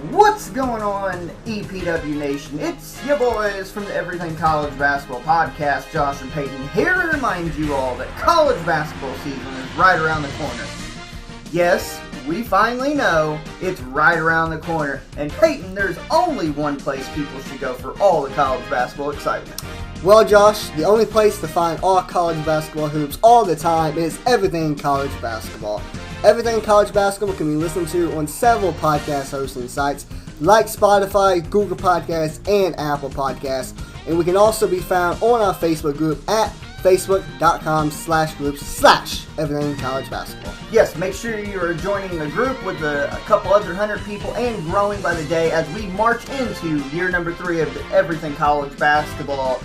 What's going on, EPW Nation? It's your boys from the Everything College Basketball Podcast, Josh and Peyton, here to remind you all that college basketball season is right around the corner. Yes, we finally know it's right around the corner, and Peyton, there's only one place people should go for all the college basketball excitement. Well, Josh, the only place to find all college basketball hoops all the time is Everything College Basketball. Everything College Basketball can be listened to on several podcast hosting sites like Spotify, Google Podcasts, and Apple Podcasts. And we can also be found on our Facebook group at facebook.com/groups/Everything College Basketball. Yes, make sure you are joining the group with a couple other 100 people and growing by the day as we march into year number 3 of the Everything College Basketball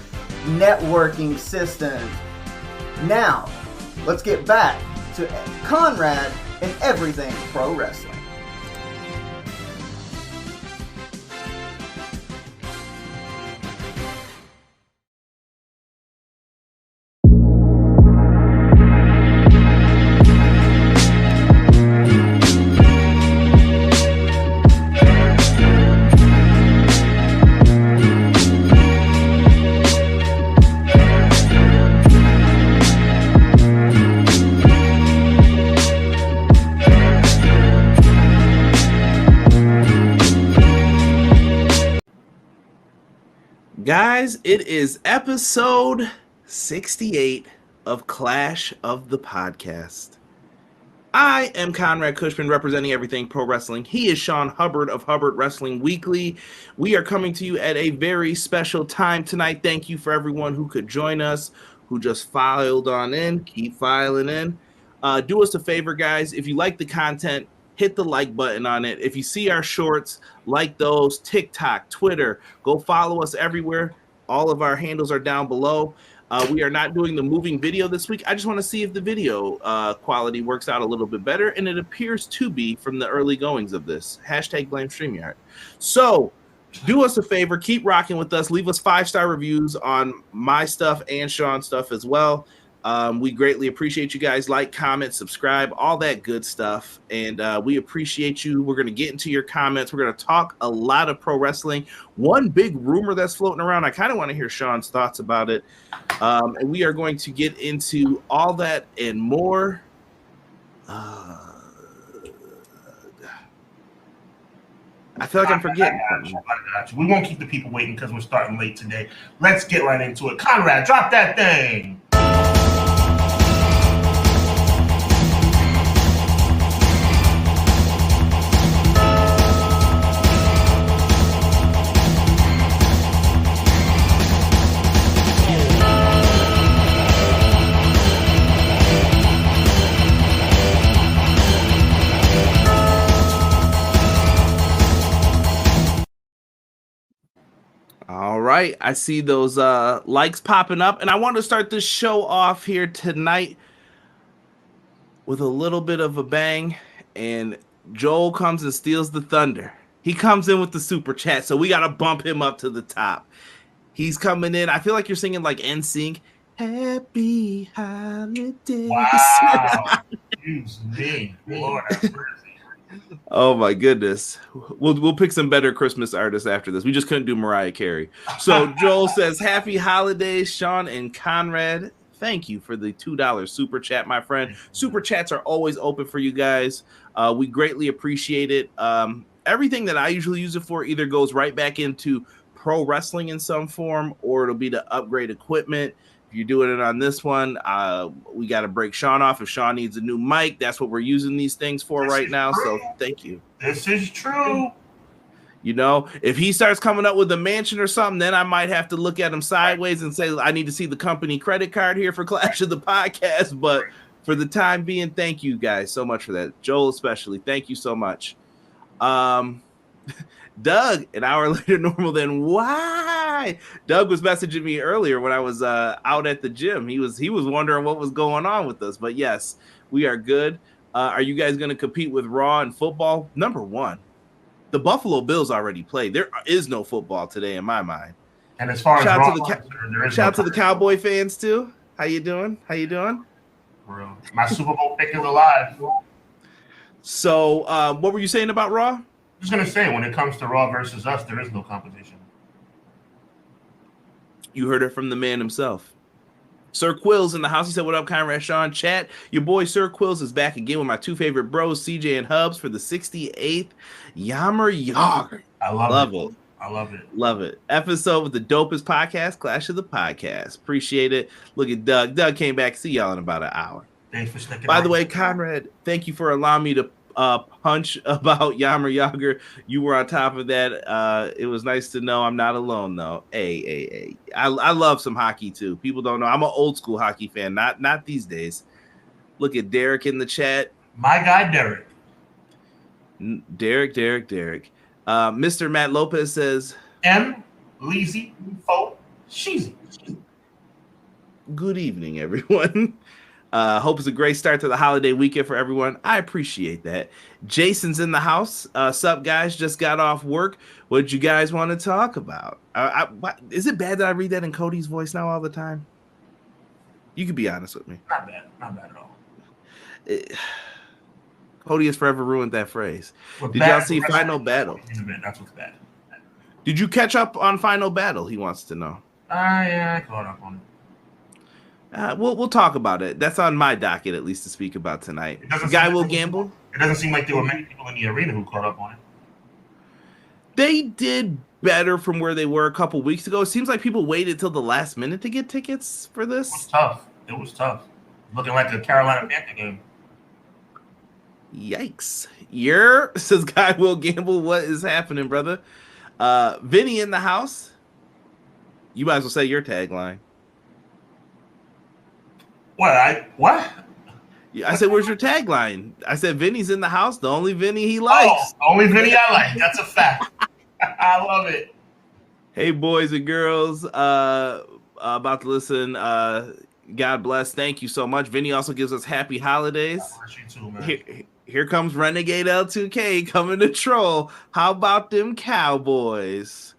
networking system. Now, let's get back to Conrad and Everything Pro Wrestling. Guys, it is episode 68 of Clash of the Podcast. I am Conrad Cushman, representing Everything Pro Wrestling. He is Sean Hubbard of Hubbard Wrestling Weekly. We are coming to you at a very special time tonight. Thank you for everyone who could join us, who just filed on in. Keep filing in. Do us a favor, guys. If you like the content, hit the like button on it. If you see our shorts, like those, TikTok, Twitter, go follow us everywhere. All of our handles are down below. We are not doing the moving video this week. I just want to see if the video quality works out a little bit better, and it appears to be from the early goings of this. Hashtag blame StreamYard. So do us a favor, keep rocking with us. Leave us 5-star reviews on my stuff and Sean's stuff as well. We greatly appreciate you guys. Like, comment, subscribe, all that good stuff. And we appreciate you. We're going to get into your comments. We're going to talk a lot of pro wrestling. One big rumor that's floating around, I kind of want to hear Sean's thoughts about it. And we are going to get into all that and more. I feel like I'm forgetting something. We won't keep the people waiting because we're starting late today. Let's get right into it. Conrad, drop that thing. All right, I see those likes popping up, and I want to start this show off here tonight with a little bit of a bang, and Joel comes and steals the thunder. He comes in with the super chat, so we got to bump him up to the top. He's coming in. I feel like you're singing like NSYNC. Happy holidays. Wow. Excuse me. Lord have mercy. Oh my goodness. We'll pick some better Christmas artists after this. We just couldn't do Mariah Carey. So Joel says, happy holidays, Sean and Conrad. Thank you for the $2 super chat, my friend. Super chats are always open for you guys. We greatly appreciate it. Everything that I usually use it for either goes right back into pro wrestling in some form, or it'll be to upgrade equipment. If you're doing it on this one, we got to break Sean off. If Sean needs a new mic, that's what we're using these things for right now. So thank you. This is true. You know, if he starts coming up with a mansion or something, then I might have to look at him sideways and say, I need to see the company credit card here for Clash of the Podcast. But for the time being, thank you guys so much for that. Joel especially, thank you so much. Doug, an hour later normal than why? Doug was messaging me earlier when I was out at the gym. He was wondering what was going on with us. But yes, we are good. Are you guys going to compete with Raw and football? Number one, the Buffalo Bills already played. There is no football today in my mind. And as far as shout Raw, out to the Cowboy fans too. How you doing? My Super Bowl pick is alive. So what were you saying about Raw? just gonna say, when it comes to Raw versus us, there is no competition. You heard it from the man himself. Sir Quills in the house. He said, what up, Conrad, Sean, chat? Your boy Sir Quills is back again with my two favorite bros, CJ and Hubs, for the 68th Yammer Yager. I love it. I love it. Love it. Episode with the dopest podcast, Clash of the Podcast. Appreciate it. Look at Doug. Doug came back. See y'all in about an hour. Thanks for sticking By the way, Conrad, thank you for allowing me to punch about Yammer Yager. You were on top of that. It was nice to know I'm not alone, though. Hey. I love some hockey, too. People don't know. I'm an old school hockey fan, not these days. Look at Derek in the chat. My guy, Derek. Derek. Mr. Matt Lopez says, Leezy, Fo, Sheezy. Good evening, everyone. Hope it's a great start to the holiday weekend for everyone. I appreciate that. Jason's in the house. Sup, guys? Just got off work. What did you guys want to talk about? Is it bad that I read that in Cody's voice now all the time? You can be honest with me. Not bad at all. Cody has forever ruined that phrase. Well, did y'all see Final Battle? That's what's bad. Did you catch up on Final Battle? He wants to know. Yeah, I caught up on it. We'll talk about it. That's on my docket, at least, to speak about tonight. Guy will gamble. It doesn't seem like there were many people in the arena who caught up on it. They did better from where they were a couple weeks ago. It seems like people waited till the last minute to get tickets for this. It was tough. Looking like a Carolina Panther game. Yikes. Says Guy will gamble. What is happening, brother? Vinny in the house. You might as well say your tagline. What? I said, where's your tagline? I said, Vinny's in the house. The only Vinny he likes. Only Vinny I like. That's a fact. I love it. Hey, boys and girls. About to listen. God bless. Thank you so much. Vinny also gives us happy holidays. I bless you too, man. Here comes Renegade L2K coming to troll. How about them Cowboys?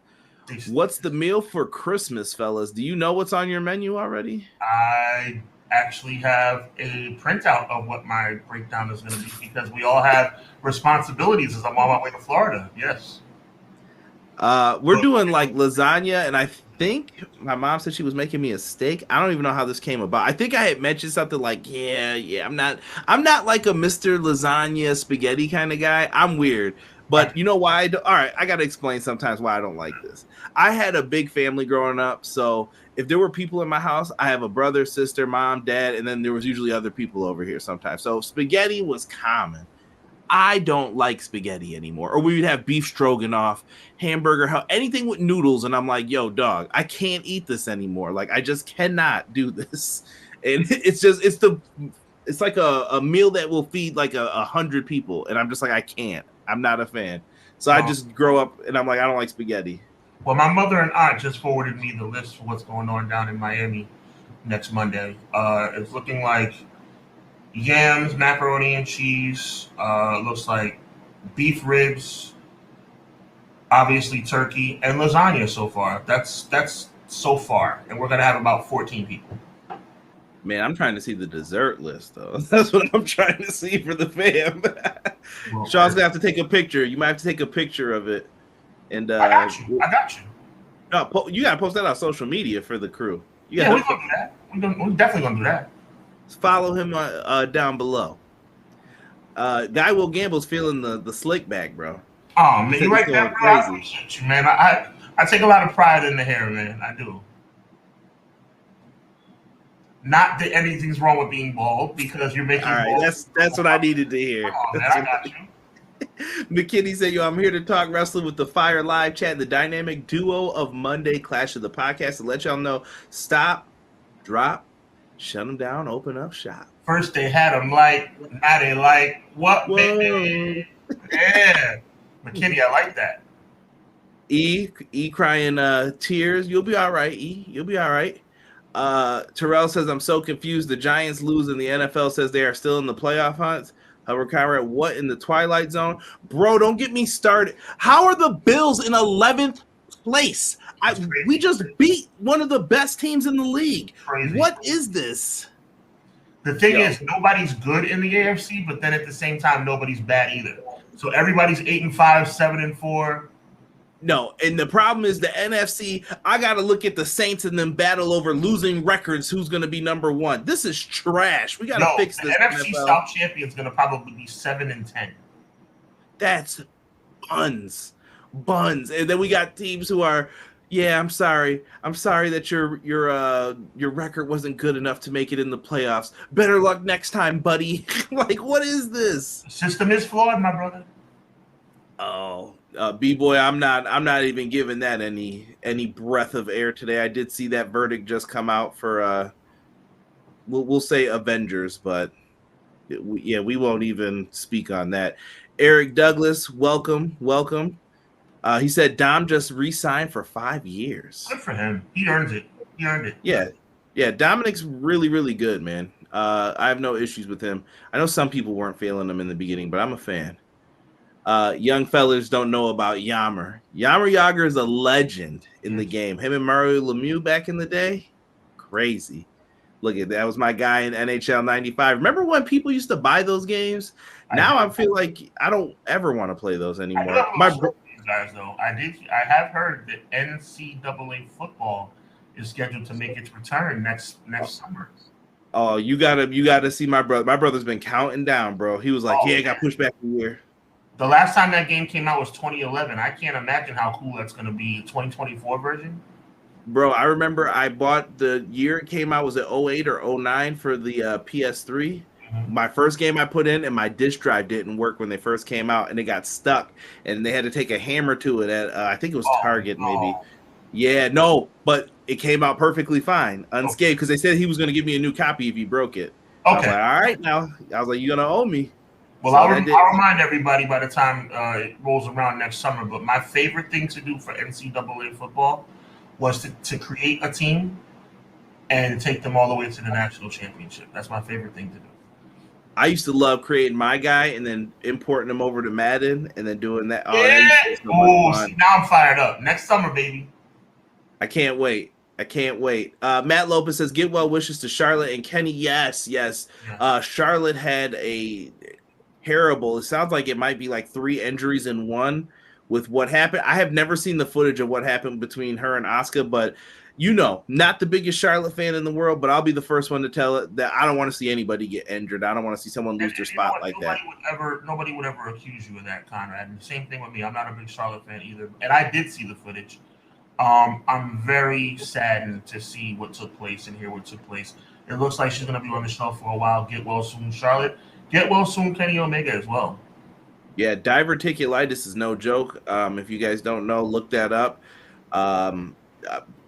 What's the meal for Christmas, fellas? Do you know what's on your menu already? I actually have a printout of what my breakdown is going to be because we all have responsibilities as I'm on my way to Florida. Yes. We're doing like lasagna, and I think my mom said she was making me a steak. I don't even know how this came about. I think I had mentioned something like, yeah, I'm not like a Mr. Lasagna spaghetti kind of guy. I'm weird. But you know why? All right, I got to explain sometimes why I don't like this. I had a big family growing up, so if there were people in my house, I have a brother, sister, mom, dad, and then there was usually other people over here sometimes. So spaghetti was common. I don't like spaghetti anymore. Or we would have beef stroganoff, hamburger, anything with noodles, and I'm like, yo, dog, I can't eat this anymore. Like, I just cannot do this. And it's like a meal that will feed like 100 people, and I'm just like, I can't. I'm not a fan. So I just grow up, and I'm like, I don't like spaghetti. Well, my mother and aunt just forwarded me the list for what's going on down in Miami next Monday. It's looking like yams, macaroni and cheese, looks like beef ribs, obviously turkey, and lasagna so far. That's so far. And we're going to have about 14 people. Man, I'm trying to see the dessert list, though. That's what I'm trying to see for the fam. Well, Sean's going to have to take a picture. You might have to take a picture of it. And I got you. No, you got to post that on social media for the crew. We're going to do that. We're definitely going to do that. Follow him down below. Guy Will Gamble's feeling the slick back, bro. Oh, man, you right there, bro. I appreciate you, man. I take a lot of pride in the hair, man. I do. Not that anything's wrong with being bald, because you're making. All right, bald. That's what I needed to hear. Oh, man, I got you. McKinney said, yo, I'm here to talk wrestling with the Fire Live chat, the dynamic duo of Monday Clash of the Podcast, to let y'all know, stop, drop, shut them down, open up shop. First they had them like, now they like, what, baby? Yeah. McKinney, I like that. E crying tears. You'll be all right, E. You'll be all right. Terrell says, I'm so confused. The Giants lose and the NFL says they are still in the playoff hunts. Hubbard Conrad, what in the Twilight Zone? Bro, don't get me started. How are the Bills in 11th place? We just beat one of the best teams in the league. Crazy. What is this? The thing is, nobody's good in the AFC, but then at the same time, nobody's bad either. So everybody's 8-5, 7-4. No, and the problem is the NFC. I got to look at the Saints and then battle over losing records. Who's going to be number one? This is trash. We got to fix this. The NFC South champion is going to probably be 7-10. That's buns. And then we got teams who are, yeah, I'm sorry that your record wasn't good enough to make it in the playoffs. Better luck next time, buddy. Like, what is this? The system is flawed, my brother. Oh, B-boy, I'm not even giving that any breath of air today. I did see that verdict just come out for we'll say Avengers, but we won't even speak on that. Eric Douglas, welcome. He said Dom just re-signed for 5 years. Good for him. He earned it. Yeah. Dominic's really, really good, man. I have no issues with him. I know some people weren't feeling him in the beginning, but I'm a fan. Young fellas don't know about Yammer. Yammer Yager is a legend in the game. Him and Mario Lemieux back in the day, crazy. Look at that. Was my guy in NHL 95. Remember when people used to buy those games? Now I feel like I don't ever want to play those anymore. Guys, though, I have heard that NCAA football is scheduled to make its return next summer. Oh, you gotta see my brother. My brother's been counting down, bro. He was like, it got pushed back a year. The last time that game came out was 2011. I can't imagine how cool that's going to be. 2024 version? Bro, I remember I bought the year it came out. Was it 08 or 09 for the PS3? Mm-hmm. My first game I put in, and my disk drive didn't work when they first came out, and it got stuck, and they had to take a hammer to it at, I think it was Target maybe. Yeah, no, but it came out perfectly fine, unscathed, because they said he was going to give me a new copy if he broke it. Okay. I was like, all right, now. I was like, you're going to owe me. Well, I'll remind everybody by the time it rolls around next summer, but my favorite thing to do for NCAA football was to create a team and take them all the way to the national championship. That's my favorite thing to do. I used to love creating my guy and then importing them over to Madden and then doing that. See, now I'm fired up. Next summer, baby. I can't wait. Matt Lopez says, get well wishes to Charlotte and Kenny. Yes. Charlotte had a terrible. It sounds like it might be like 3 injuries in one with what happened. I have never seen the footage of what happened between her and Asuka, but not the biggest Charlotte fan in the world, but I'll be the first one to tell it that I don't want to see anybody get injured. I don't want to see someone lose their spot like that. Nobody would ever accuse you of that, Conrad. And the same thing with me. I'm not a big Charlotte fan either, and I did see the footage. I'm very saddened to see what took place and hear what took place. It looks like she's going to be on the show for a while. Get well soon, Charlotte. Get well soon, Kenny Omega as well. Yeah, diverticulitis is no joke. If you guys don't know, look that up.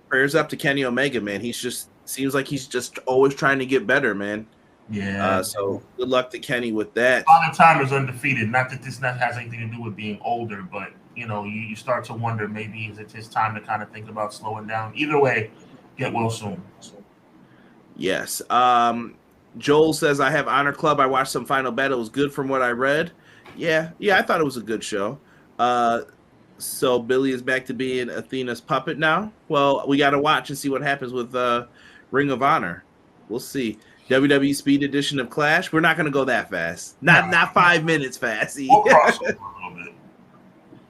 Prayers up to Kenny Omega, man. Seems like he's just always trying to get better, man. Yeah. So good luck to Kenny with that. Father Time is undefeated. Not that this has anything to do with being older, but you start to wonder maybe is it his time to kind of think about slowing down. Either way, get well soon. Yes. Joel says, I have Honor Club. I watched some Final Battle. It was good from what I read. Yeah, I thought it was a good show. So Billy is back to being Athena's puppet now. Well, we got to watch and see what happens with Ring of Honor. We'll see. WWE Speed Edition of Clash. We're not going to go that fast. Not 5 minutes fast. We'll cross over a little bit.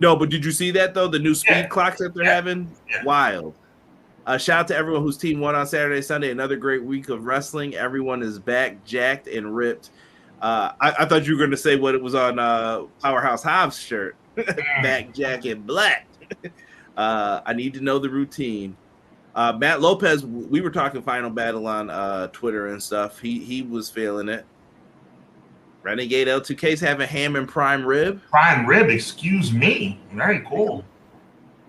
No, but did you see that, though? The new speed clocks that they're having? Yeah. Wild. Shout out to everyone whose team won on Saturday, Sunday. Another great week of wrestling. Everyone is back, jacked, and ripped. I thought you were going to say what it was on Powerhouse Hobbs' shirt. Back, jack, and black. I need to know the routine. Matt Lopez, we were talking Final Battle on Twitter and stuff. He was feeling it. Renegade L2K's having ham and prime rib. Prime rib, excuse me. Very cool.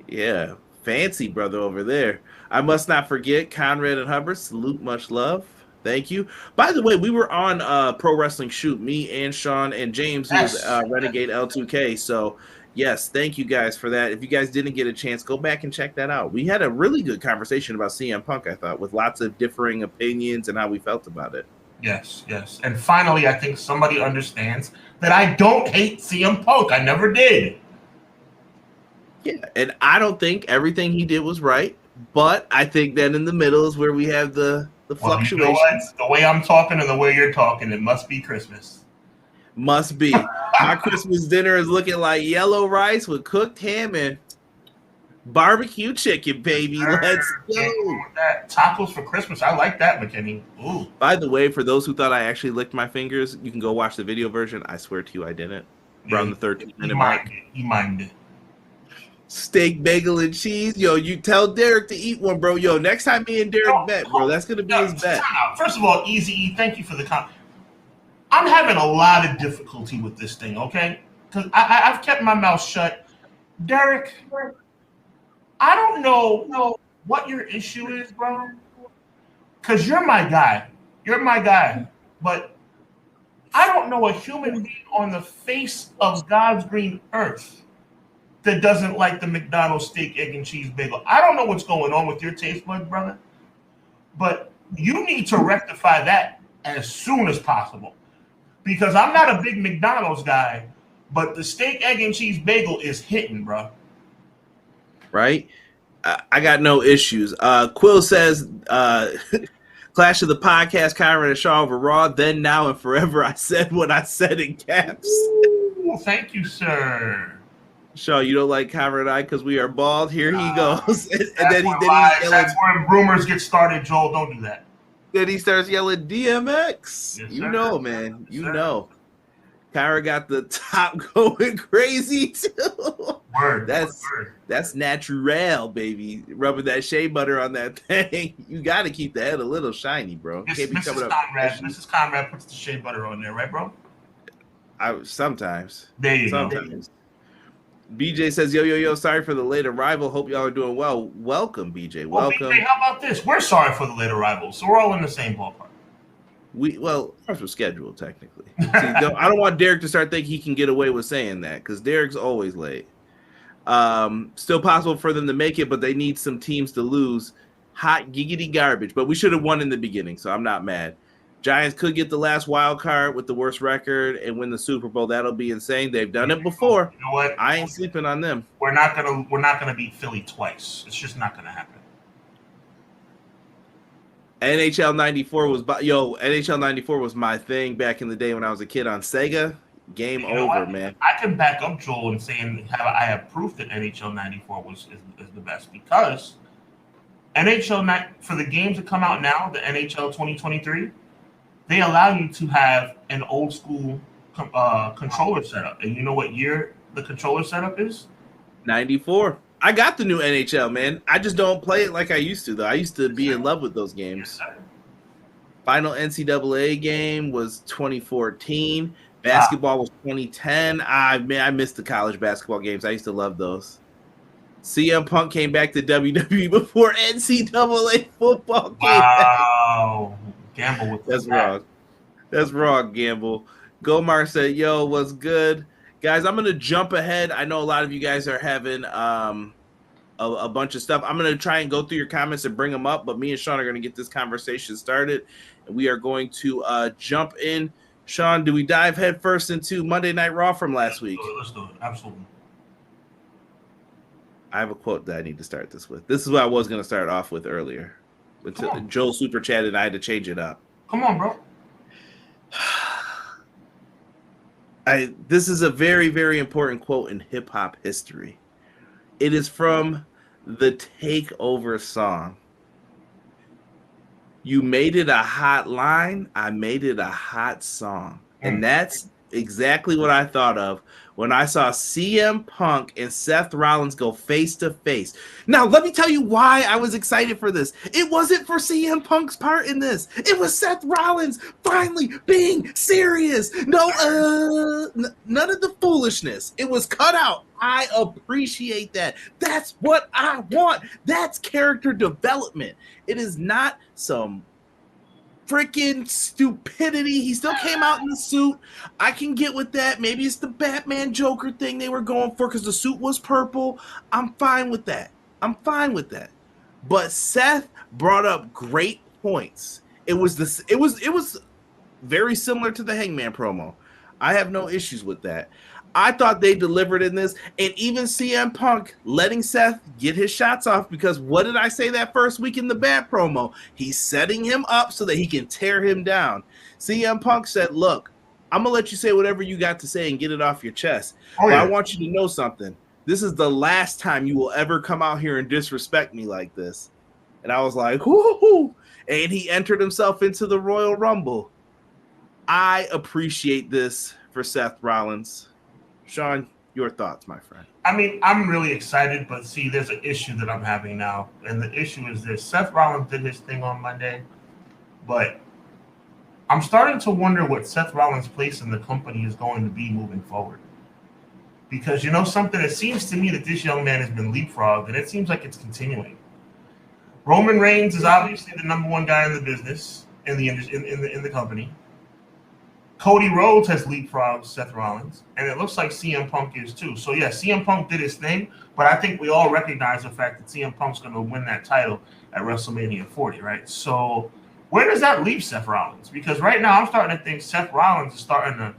Yeah, fancy brother over there. I must not forget Conrad and Hubbard. Salute, much love. Thank you. By the way, we were on Pro Wrestling Shoot, me and Sean and James, who's Renegade L2K. So, yes, thank you guys for that. If you guys didn't get a chance, go back and check that out. We had a really good conversation about CM Punk, I thought, with lots of differing opinions and how we felt about it. Yes. And finally, I think somebody understands that I don't hate CM Punk. I never did. Yeah, and I don't think everything he did was right, but I think that in the middle is where we have the fluctuations. You know the way I'm talking and the way you're talking, it must be Christmas. Must be. My Christmas dinner is looking like yellow rice with cooked ham and barbecue chicken, baby. Let's go. Tacos for Christmas. I like that, McKinney. Ooh. By the way, for those who thought I actually licked my fingers, you can go watch the video version. I swear to you, I didn't. Around the 13-minute mark. He minded. Steak, bagel, and cheese. Yo, you tell Derek to eat one, bro. Yo, next time me and Derek bet, bro, that's going to be his bet. First of all, Easy E, thank you for the comment. I'm having a lot of difficulty with this thing, okay? Because I've kept my mouth shut. Derek, I don't know what your issue is, bro. Because you're my guy. You're my guy. But I don't know a human being on the face of God's green earth that doesn't like the McDonald's steak, egg, and cheese bagel. I don't know what's going on with your taste buds, brother. But you need to rectify that as soon as possible. Because I'm not a big McDonald's guy, but the steak, egg, and cheese bagel is hitting, bro. Right? I got no issues. Quill says, Clash of the Podcast, Kyron and Shaw over Raw, then, now, and forever. I said what I said in caps. Ooh, thank you, sir. Shaw, you don't like Kyron and I because we are bald? Here he goes. And then he's yelling. That's when rumors get started, Joel. Don't do that. Then he starts yelling DMX. Yes, you know, man. Yes, you know. Kyra got the top going crazy too. Word. That's natural, baby. Rubbing that shea butter on that thing. You got to keep the head a little shiny, bro. Mrs. Conrad puts the shea butter on there, right, bro? Sometimes. There you go. BJ says, yo, sorry for the late arrival. Hope y'all are doing well. Welcome, BJ. Welcome. BJ, how about this? We're sorry for the late arrival, so we're all in the same ballpark. Ours was scheduled, technically. See, I don't want Derek to start thinking he can get away with saying that, because Derek's always late. Still possible for them to make it, but they need some teams to lose. Hot giggity garbage. But we should have won in the beginning, so I'm not mad. Giants could get the last wild card with the worst record and win the Super Bowl. That'll be insane. They've done it before. You know what? I ain't sleeping on them. We're not gonna beat Philly twice. It's just not gonna happen. NHL 94 was my thing back in the day when I was a kid on Sega. Game over, man. I can back up Joel and saying I have proof that NHL 94 is the best, because NHL for the games that come out now, the NHL 2023. They allow you to have an old school controller setup. And you know what year the controller setup is? 94. I got the new NHL, man. I just don't play it like I used to, though. I used to be in love with those games. Yes, final NCAA game was 2014. Basketball was 2010. I missed the college basketball games. I used to love those. CM Punk came back to WWE before NCAA football came back. Wow. Gamble with That's wrong. That's wrong, Gamble. Gomar said, yo, what's good? Guys, I'm going to jump ahead. I know a lot of you guys are having a bunch of stuff. I'm going to try and go through your comments and bring them up, but me and Sean are going to get this conversation started, and we are going to jump in. Sean, do we dive head first into Monday Night Raw from last week? Let's do it. Absolutely. I have a quote that I need to start this with. This is what I was going to start off with earlier. Until Joel super chatted and I had to change it up. Come on, bro. This is a very, very important quote in hip-hop history. It is from the Takeover song. You made it a hot line, I made it a hot song. And that's exactly what I thought of when I saw CM Punk and Seth Rollins go face to face. Now, let me tell you why I was excited for this. It wasn't for CM Punk's part in this. It was Seth Rollins finally being serious. No, none of the foolishness. It was cut out. I appreciate that. That's what I want. That's character development. It is not some freaking stupidity. He still came out in the suit. I can get with that. Maybe it's the Batman Joker thing they were going for because the suit was purple. I'm fine with that. But Seth brought up great points. It was very similar to the Hangman promo. I have no issues with that. I thought they delivered in this, and even CM Punk letting Seth get his shots off, because what did I say that first week in the Bat promo? He's setting him up so that he can tear him down. CM Punk said, look, I'm gonna let you say whatever you got to say and get it off your chest. Oh, but yeah. I want you to know something. This is the last time you will ever come out here and disrespect me like this. And I was like, whoo! And he entered himself into the Royal Rumble. I appreciate this for Seth Rollins. Sean, your thoughts, my friend. I mean, I'm really excited, but see, there's an issue that I'm having now. And the issue is this. Seth Rollins did his thing on Monday, but I'm starting to wonder what Seth Rollins' place in the company is going to be moving forward. Because, you know, something, it seems to me that this young man has been leapfrogged, and it seems like it's continuing. Roman Reigns is obviously the number one guy in the business, in the company. Cody Rhodes has leapfrogged Seth Rollins, and it looks like CM Punk is too. So, yeah, CM Punk did his thing, but I think we all recognize the fact that CM Punk's going to win that title at WrestleMania 40, right? So, where does that leave Seth Rollins? Because right now I'm starting to think Seth Rollins is starting to...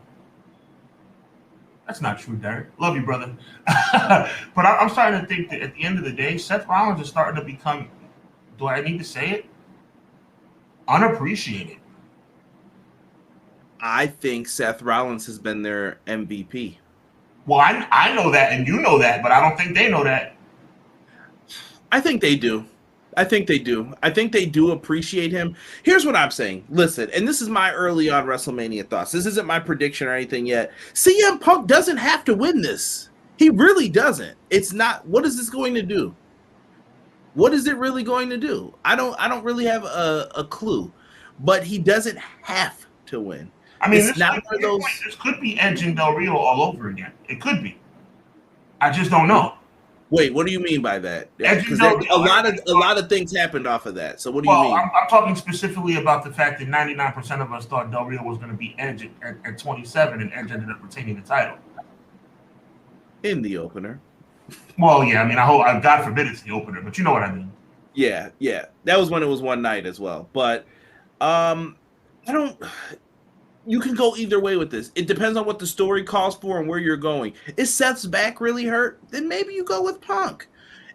That's not true, Derek. Love you, brother. But I'm starting to think that at the end of the day, Seth Rollins is starting to become, do I need to say it? Unappreciated. I think Seth Rollins has been their MVP. Well, I know that, and you know that, but I don't think they know that. I think they do. I think they do appreciate him. Here's what I'm saying. Listen, and this is my early on WrestleMania thoughts. This isn't my prediction or anything yet. CM Punk doesn't have to win this. He really doesn't. It's not. What is this going to do? What is it really going to do? I don't really have a clue. But he doesn't have to win. I mean, this could be Edge and Del Rio all over again. It could be. I just don't know. Wait, what do you mean by that? Because a lot of things happened off of that. So what do you mean? I'm talking specifically about the fact that 99% of us thought Del Rio was going to be Edge at 27, and Edge ended up retaining the title in the opener. Well, yeah, I mean, God forbid it's the opener, but you know what I mean. Yeah, that was when it was one night as well. But you can go either way with this. It depends on what the story calls for and where you're going. Is Seth's back really hurt? Then maybe you go with Punk.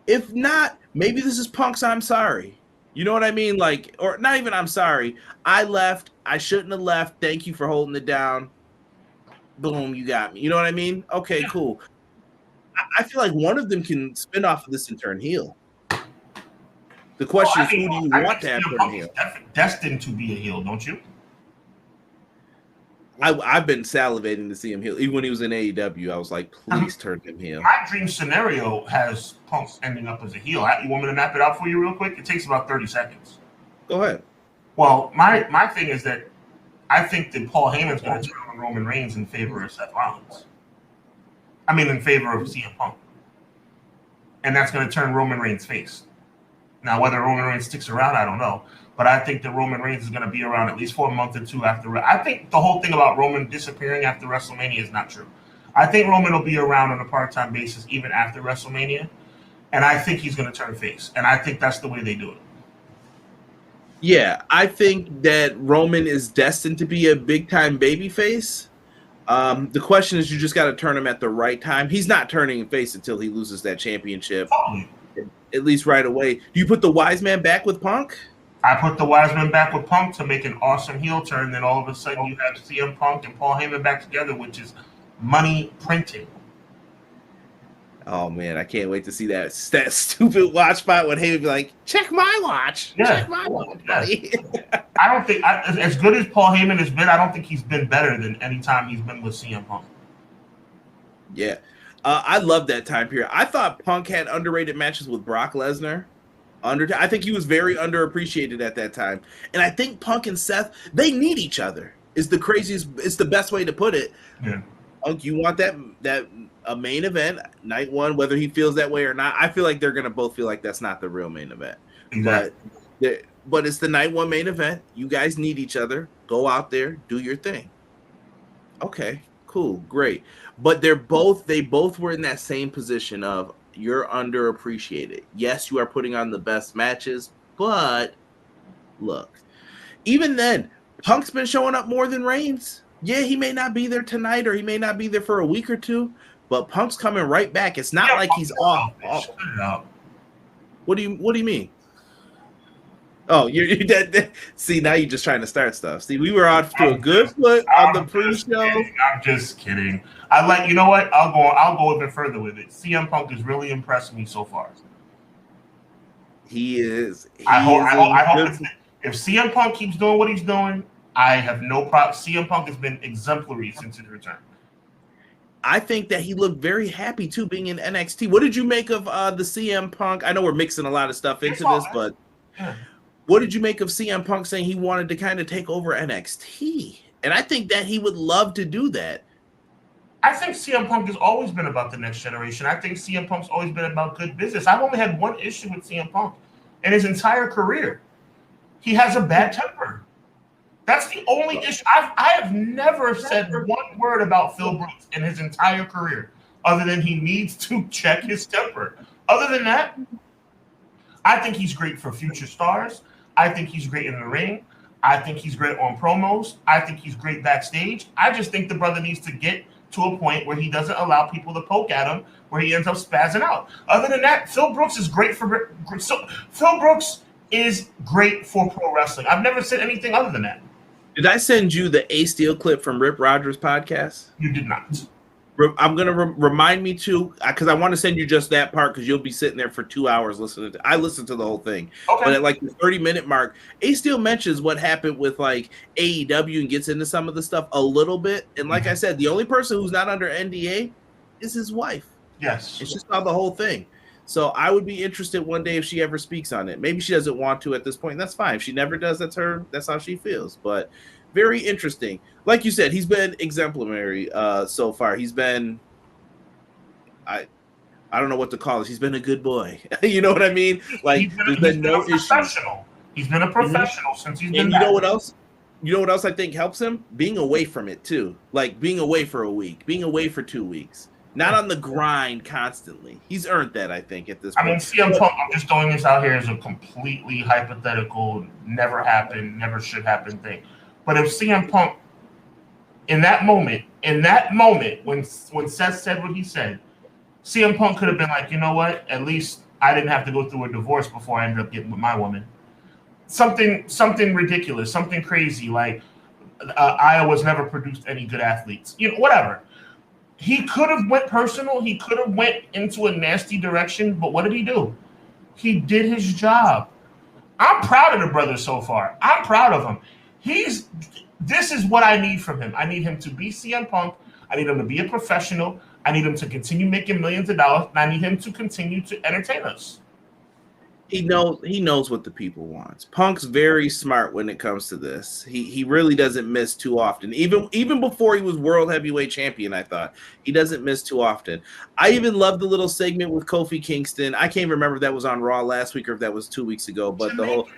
If not, maybe this is Punk's I'm sorry. You know what I mean? Like, or not even I'm sorry. I left. I shouldn't have left. Thank you for holding it down. Boom, you got me. You know what I mean? Okay, cool. I feel like one of them can spin off of this and turn heel. The question is, who do you want to have turn heel? Destined to be a heel, don't you? I've been salivating to see him heel. Even when he was in AEW, I was like, please turn him heel. My dream scenario has Punk ending up as a heel. You want me to map it out for you real quick? It takes about 30 seconds. Go ahead. Well, my thing is that I think that Paul Heyman's going to turn on Roman Reigns in favor of Seth Rollins. I mean, in favor of CM Punk. And that's going to turn Roman Reigns' face. Now, whether Roman Reigns sticks around, I don't know. But I think that Roman Reigns is going to be around at least for a month or two after. I think the whole thing about Roman disappearing after WrestleMania is not true. I think Roman will be around on a part-time basis even after WrestleMania. And I think he's going to turn face. And I think that's the way they do it. Yeah, I think that Roman is destined to be a big-time babyface. The question is, you just got to turn him at the right time. He's not turning face until he loses that championship, at least right away. Do you put the wise man back with Punk? I put the wise man back with Punk to make an awesome heel turn. Then all of a sudden you have CM Punk and Paul Heyman back together, which is money printing. Oh, man, I can't wait to see that stupid watch spot when Heyman be like, check my watch. Yeah. Check my watch, buddy. I don't think, as good as Paul Heyman has been, I don't think he's been better than any time he's been with CM Punk. Yeah. I love that time period. I thought Punk had underrated matches with Brock Lesnar. I think he was very underappreciated at that time. And I think Punk and Seth, they need each other. It's the best way to put it. Yeah. Punk, you want that a main event, night one, whether he feels that way or not. I feel like they're going to both feel like that's not the real main event. Exactly. But it's the night one main event. You guys need each other. Go out there, do your thing. Okay, cool, great. But they both were in that same position of, you're underappreciated. Yes, you are putting on the best matches, but look, even then, Punk's been showing up more than Reigns. Yeah, he may not be there tonight or he may not be there for a week or two, but Punk's coming right back. It's not like he's off. What do you mean? Oh, you're dead. See, now you're just trying to start stuff. See, we were off to a good foot on the pre-show. I'm just kidding. You know what? I'll go even further with it. CM Punk has really impressed me so far. He is. I hope if CM Punk keeps doing what he's doing, I have no problem. CM Punk has been exemplary since his return. I think that he looked very happy too being in NXT. What did you make of the CM Punk? I know we're mixing a lot of stuff into this, but what did you make of CM Punk saying he wanted to kind of take over NXT? And I think that he would love to do that. I think CM Punk has always been about the next generation. I think CM Punk's always been about good business. I've only had one issue with CM Punk in his entire career. He has a bad temper. That's the only issue. I have never said one word about Phil Brooks in his entire career, other than he needs to check his temper. Other than that, I think he's great for future stars. I think he's great in the ring. I think he's great on promos. I think he's great backstage. I just think the brother needs to get to a point where he doesn't allow people to poke at him, where he ends up spazzing out. Other than that, Phil Brooks is great for Phil Brooks is great for pro wrestling. I've never said anything other than that. Did I send you the A Steel clip from Rip Rogers' podcast? You did not. I'm going to remind me to, because I want to send you just that part because you'll be sitting there for 2 hours listening to I listened to the whole thing. Okay. But at like the 30-minute mark, A Steel mentions what happened with like AEW and gets into some of the stuff a little bit. And like I said, the only person who's not under NDA is his wife. Yes. It's just about the whole thing. So I would be interested one day if she ever speaks on it. Maybe she doesn't want to at this point. That's fine. If she never does, that's how she feels. But very interesting. Like you said, he's been exemplary so far. He's been, I don't know what to call it. He's been a good boy. You know what I mean? Like there's been no issue. He's been a professional since he's been. And you know what else? You know what else I think helps him? Being away from it too. Like being away for a week, being away for 2 weeks. Not on the grind constantly. He's earned that, I think, at this point. I mean, CM Punk, I'm just throwing this out here as a completely hypothetical, never happened, never should happen thing. But if CM Punk, in that moment, when Seth said what he said, CM Punk could have been like, you know what? At least I didn't have to go through a divorce before I ended up getting with my woman. Something ridiculous, something crazy, like Iowa's never produced any good athletes. You know, whatever. He could have went personal. He could have went into a nasty direction. But what did he do? He did his job. I'm proud of the brother so far. I'm proud of him. This is what I need from him. I need him to be CM Punk. I need him to be a professional. I need him to continue making millions of dollars. And I need him to continue to entertain us. He knows what the people want. Punk's very smart when it comes to this. He really doesn't miss too often. Even before he was world heavyweight champion, I thought he doesn't miss too often. I even loved the little segment with Kofi Kingston. I can't remember if that was on Raw last week or if that was 2 weeks ago. But the whole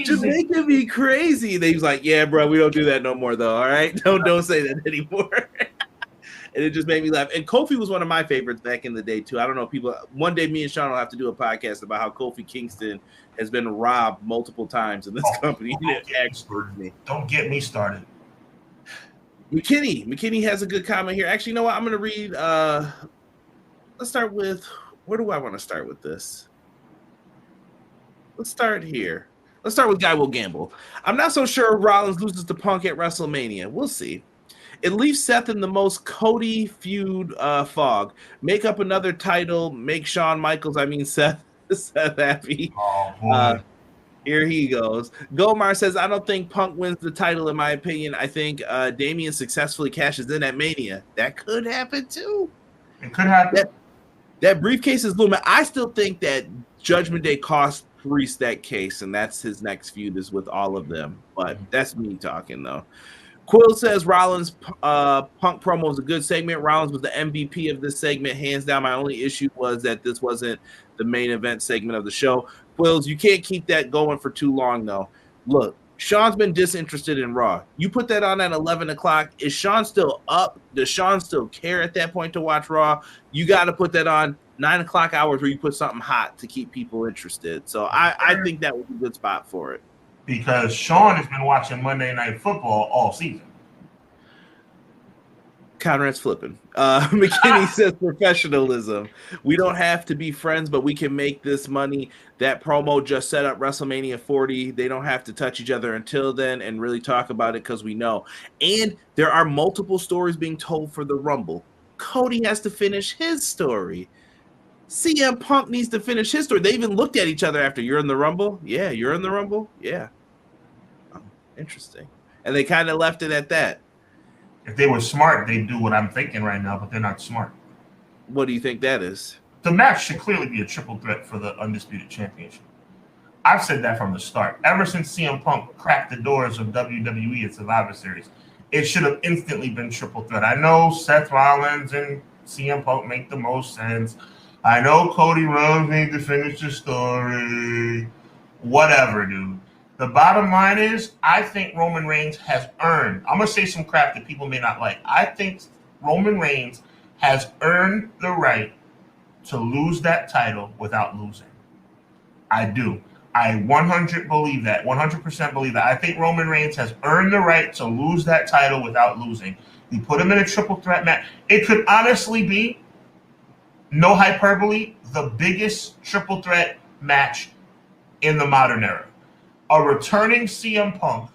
just making me crazy. They was like, "Yeah, bro, we don't do that no more, though. All right, don't say that anymore." And it just made me laugh. And Kofi was one of my favorites back in the day, too. I don't know, people. One day, me and Sean will have to do a podcast about how Kofi Kingston has been robbed multiple times in this company. Don't get me started. McKinney has a good comment here. Actually, you know what? I'm going to read. Let's start with. Where do I want to start with this? Let's start here. Let's start with Guy Will Gamble. I'm not so sure Rollins loses to Punk at WrestleMania. We'll see. It leaves Seth in the most Cody feud fog. Make up another title. Make Shawn Michaels, Seth happy. Oh, boy. Here he goes. Gomar says, I don't think Punk wins the title, in my opinion. I think Damian successfully cashes in at Mania. That could happen, too. It could happen. That briefcase is looming. I still think that Judgment Day cost Priest that case, and that's his next feud is with all of them. But that's me talking, though. Quill says Rollins Punk promo was a good segment. Rollins was the MVP of this segment, hands down. My only issue was that this wasn't the main event segment of the show. Quills, you can't keep that going for too long, though. Look, Sean's been disinterested in Raw. You put that on at 11 o'clock. Is Sean still up? Does Sean still care at that point to watch Raw? You got to put that on 9 o'clock hours where you put something hot to keep people interested. So I think that would be a good spot for it. Because Sean has been watching Monday Night Football all season. Conrad's flipping. McKinney says professionalism. We don't have to be friends, but we can make this money. That promo just set up WrestleMania 40. They don't have to touch each other until then and really talk about it because we know. And there are multiple stories being told for the Rumble. Cody has to finish his story. CM Punk needs to finish his story. They even looked at each other after, you're in the Rumble? Yeah, you're in the Rumble? Yeah. Oh, interesting. And they kind of left it at that. If they were smart, they'd do what I'm thinking right now, but they're not smart. What do you think that is? The match should clearly be a triple threat for the Undisputed Championship. I've said that from the start. Ever since CM Punk cracked the doors of WWE at Survivor Series, it should have instantly been triple threat. I know Seth Rollins and CM Punk make the most sense. I know Cody Rhodes needs to finish the story. Whatever, dude. The bottom line is, I think Roman Reigns has earned, I'm going to say some crap that people may not like. I think Roman Reigns has earned the right to lose that title without losing. I do. I 100% believe that. I think Roman Reigns has earned the right to lose that title without losing. You put him in a triple threat match. It could honestly be, no hyperbole, the biggest triple threat match in the modern era. A returning CM Punk,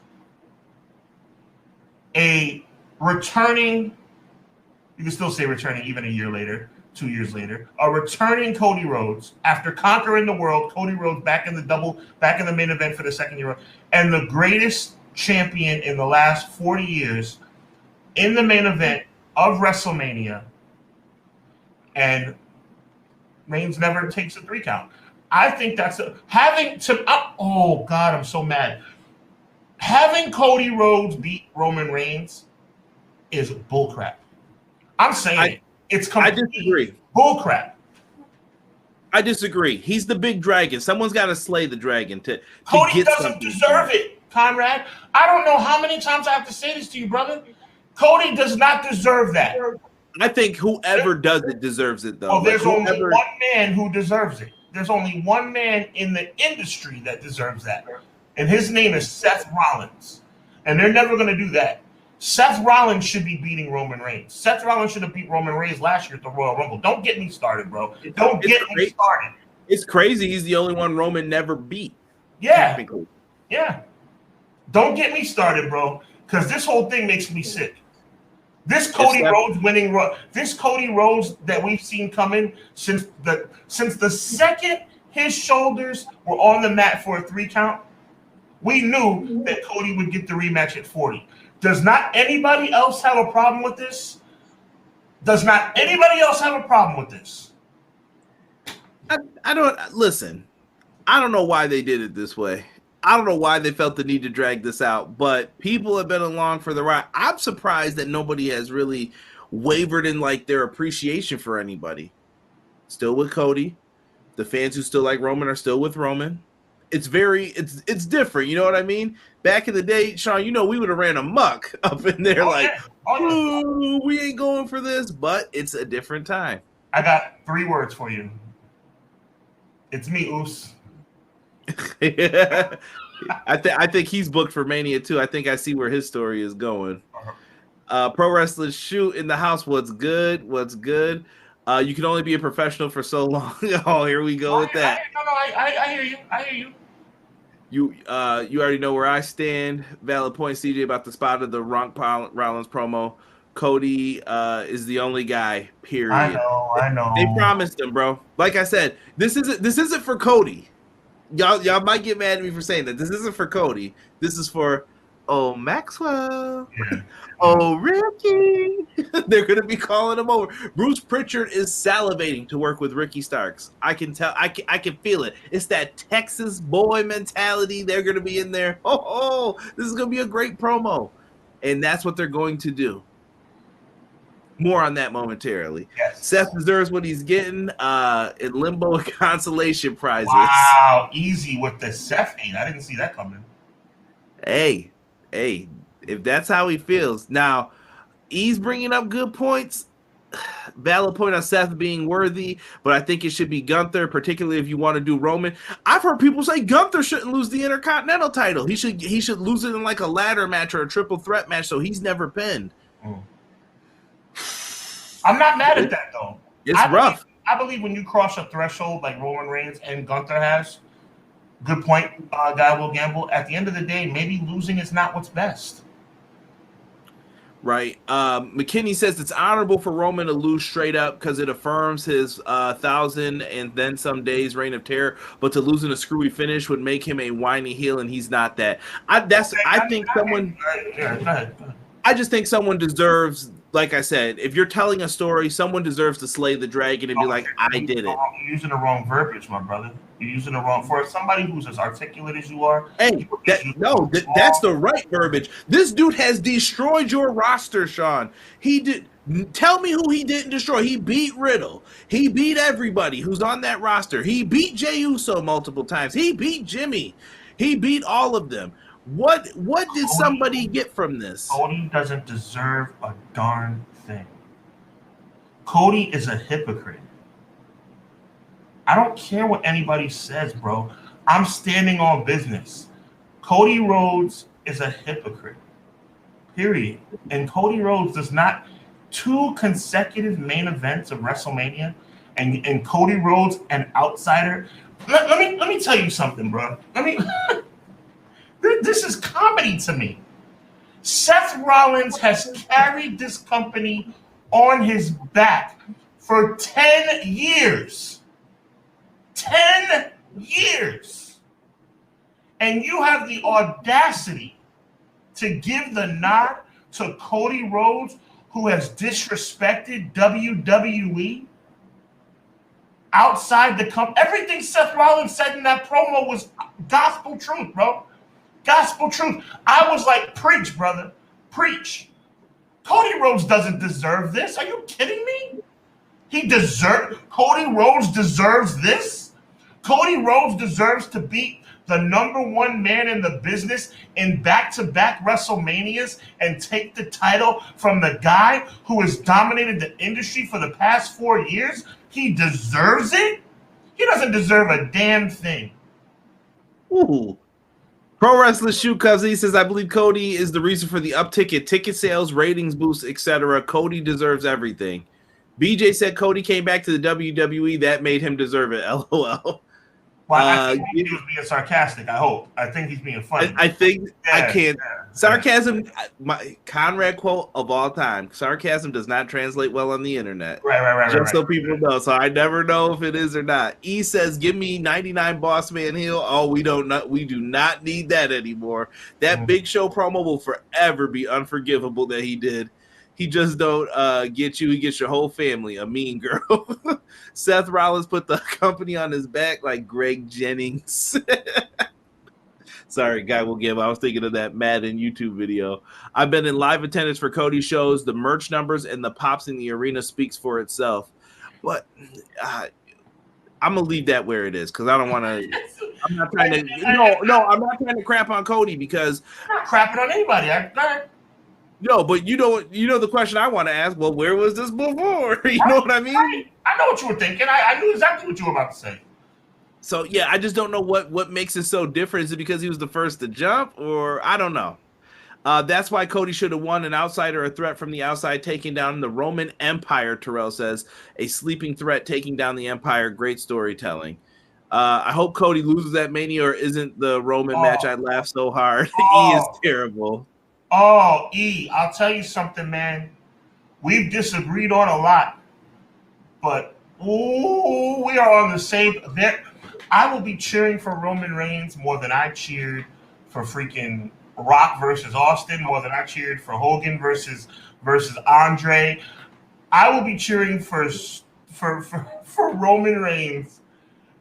a returning, you can still say returning even a year later, 2 years later, a returning Cody Rhodes after conquering the world, Cody Rhodes back in the main event for the second year, and the greatest champion in the last 40 years in the main event of WrestleMania, and Reigns never takes a 3 count. I think that's oh God, I'm so mad. Having Cody Rhodes beat Roman Reigns is bullcrap. I'm saying it's complete I disagree. Bullcrap. I disagree. He's the big dragon. Someone's got to slay the dragon to Cody get doesn't deserve it, Conrad. I don't know how many times I have to say this to you, brother. Cody does not deserve that. I think whoever does it deserves it, though. Oh, there's only one man who deserves it. There's only one man in the industry that deserves that. And his name is Seth Rollins. And they're never going to do that. Seth Rollins should be beating Roman Reigns. Seth Rollins should have beat Roman Reigns last year at the Royal Rumble. Don't get me started, bro. Don't get me started. It's crazy. He's the only one Roman never beat. Yeah. Yeah. Don't get me started, bro. Because this whole thing makes me sick. This Cody Rhodes winning, this Cody Rhodes that we've seen coming since the second his shoulders were on the mat for a 3 count, we knew that Cody would get the rematch at 40. Does not anybody else have a problem with this? Does not anybody else have a problem with this? I don't listen. I don't know why they did it this way. I don't know why they felt the need to drag this out, but people have been along for the ride. I'm surprised that nobody has really wavered in like their appreciation for anybody. Still with Cody. The fans who still like Roman are still with Roman. It's different, you know what I mean? Back in the day, Sean, you know, we would have ran amok up in there ooh, we ain't going for this, but it's a different time. I got 3 words for you. It's me, Oos. I think he's booked for Mania too. I think I see where his story is going. Pro Wrestling Shoot in the house. What's good? You can only be a professional for so long. Oh, here we go with that. I hear you. You already know where I stand. Valid point, CJ, about the spot of the Rollins promo. Cody is the only guy. Period. I know. They promised him, bro. Like I said, this isn't for Cody. Y'all might get mad at me for saying that. This isn't for Cody. This is for Maxwell. Yeah. Ricky. They're gonna be calling him over. Bruce Pritchard is salivating to work with Ricky Starks. I can tell. I can feel it. It's that Texas boy mentality. They're gonna be in there. This is gonna be a great promo, and that's what they're going to do. More on that momentarily. Yes. Seth deserves what he's getting in limbo and consolation prizes. Wow, easy with the Seth hate. I didn't see that coming. Hey, if that's how he feels. Now, he's bringing up good points. Valid point on Seth being worthy, but I think it should be Gunther, particularly if you want to do Roman. I've heard people say Gunther shouldn't lose the Intercontinental title. He should lose it in like a ladder match or a triple threat match, so he's never pinned. I'm not mad at that though. It's rough. I believe when you cross a threshold like Roman Reigns and Gunther has, good point, guy will gamble. At the end of the day, maybe losing is not what's best. Right. McKinney says it's honorable for Roman to lose straight up because it affirms his 1,000 and then some days reign of terror. But to lose in a screwy finish would make him a whiny heel, and he's not that. I just think someone deserves. Like I said, if you're telling a story, someone deserves to slay the dragon and be like, I did it. You're using the wrong verbiage, my brother. You're using the wrong, for somebody who's as articulate as you are. Hey, that's the right verbiage. This dude has destroyed your roster, Sean. He did. Tell me who he didn't destroy. He beat Riddle. He beat everybody who's on that roster. He beat Jey Uso multiple times. He beat Jimmy. He beat all of them. What did somebody get from this? Cody doesn't deserve a darn thing. Cody is a hypocrite. I don't care what anybody says, bro. I'm standing on business. Cody Rhodes is a hypocrite. Period. And Cody Rhodes does not 2 consecutive main events of WrestleMania and Cody Rhodes an outsider. Let me tell you something, bro. This is comedy to me. Seth Rollins has carried this company on his back for 10 years. 10 years. And you have the audacity to give the nod to Cody Rhodes, who has disrespected WWE outside the company. Everything Seth Rollins said in that promo was gospel truth, bro. Gospel truth. I was like, preach, brother. Preach. Cody Rhodes doesn't deserve this. Are you kidding me? Cody Rhodes deserves this? Cody Rhodes deserves to beat the number 1 man in the business in back-to-back WrestleManias and take the title from the guy who has dominated the industry for the past 4 years? He deserves it? He doesn't deserve a damn thing. Ooh. Pro Wrestler Shoe Cousin, he says, I believe Cody is the reason for the uptick in ticket sales, ratings boosts, etc. Cody deserves everything. BJ said Cody came back to the WWE. That made him deserve it. LOL. Well, I think he was being sarcastic, I hope. I think he's being funny. I think I can't. Sarcasm, my Conrad quote of all time, sarcasm does not translate well on the internet. Right. Just so people know. So I never know if it is or not. E says, give me 99 Boss Man heel. Oh, we do not need that anymore. That Big Show promo will forever be unforgivable that he did. He just don't get you. He gets your whole family. A mean girl. Seth Rollins put the company on his back like Greg Jennings. Sorry, guy will give. I was thinking of that Madden YouTube video. I've been in live attendance for Cody shows. The merch numbers and the pops in the arena speaks for itself. But I'm gonna leave that where it is because I don't want to. I'm not trying to. No, I'm not trying to crap on Cody because I'm not crapping on anybody. No, but you know the question I want to ask. Well, where was this before? You know what I mean? I know what you were thinking. I knew exactly what you were about to say. So yeah, I just don't know what makes it so different. Is it because he was the first to jump, or I don't know? That's why Cody should have won. An outsider, a threat from the outside, taking down the Roman Empire. Terrell says a sleeping threat taking down the Empire. Great storytelling. I hope Cody loses that Mania or isn't the Roman match. I laughed so hard. He is terrible. Oh, E, I'll tell you something, man. We've disagreed on a lot, but we are on the same. I will be cheering for Roman Reigns more than I cheered for freaking Rock versus Austin, more than I cheered for Hogan versus Andre. I will be cheering for Roman Reigns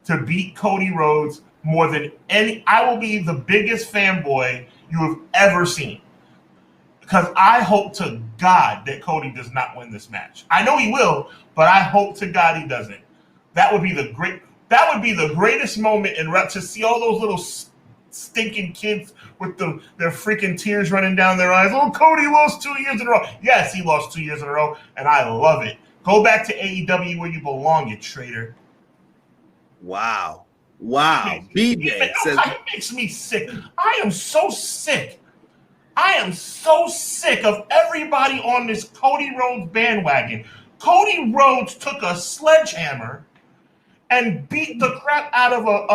to beat Cody Rhodes more than any. I will be the biggest fanboy you have ever seen. Because I hope to God that Cody does not win this match. I know he will, but I hope to God he doesn't. That would be the greatest moment in rep to see all those little stinking kids with their freaking tears running down their eyes. Oh, Cody lost 2 years in a row. Yes, he lost 2 years in a row, and I love it. Go back to AEW where you belong, you traitor. Wow. BJ says it makes me sick. I am so sick. I am so sick of everybody on this Cody Rhodes bandwagon. Cody Rhodes took a sledgehammer and beat the crap out of a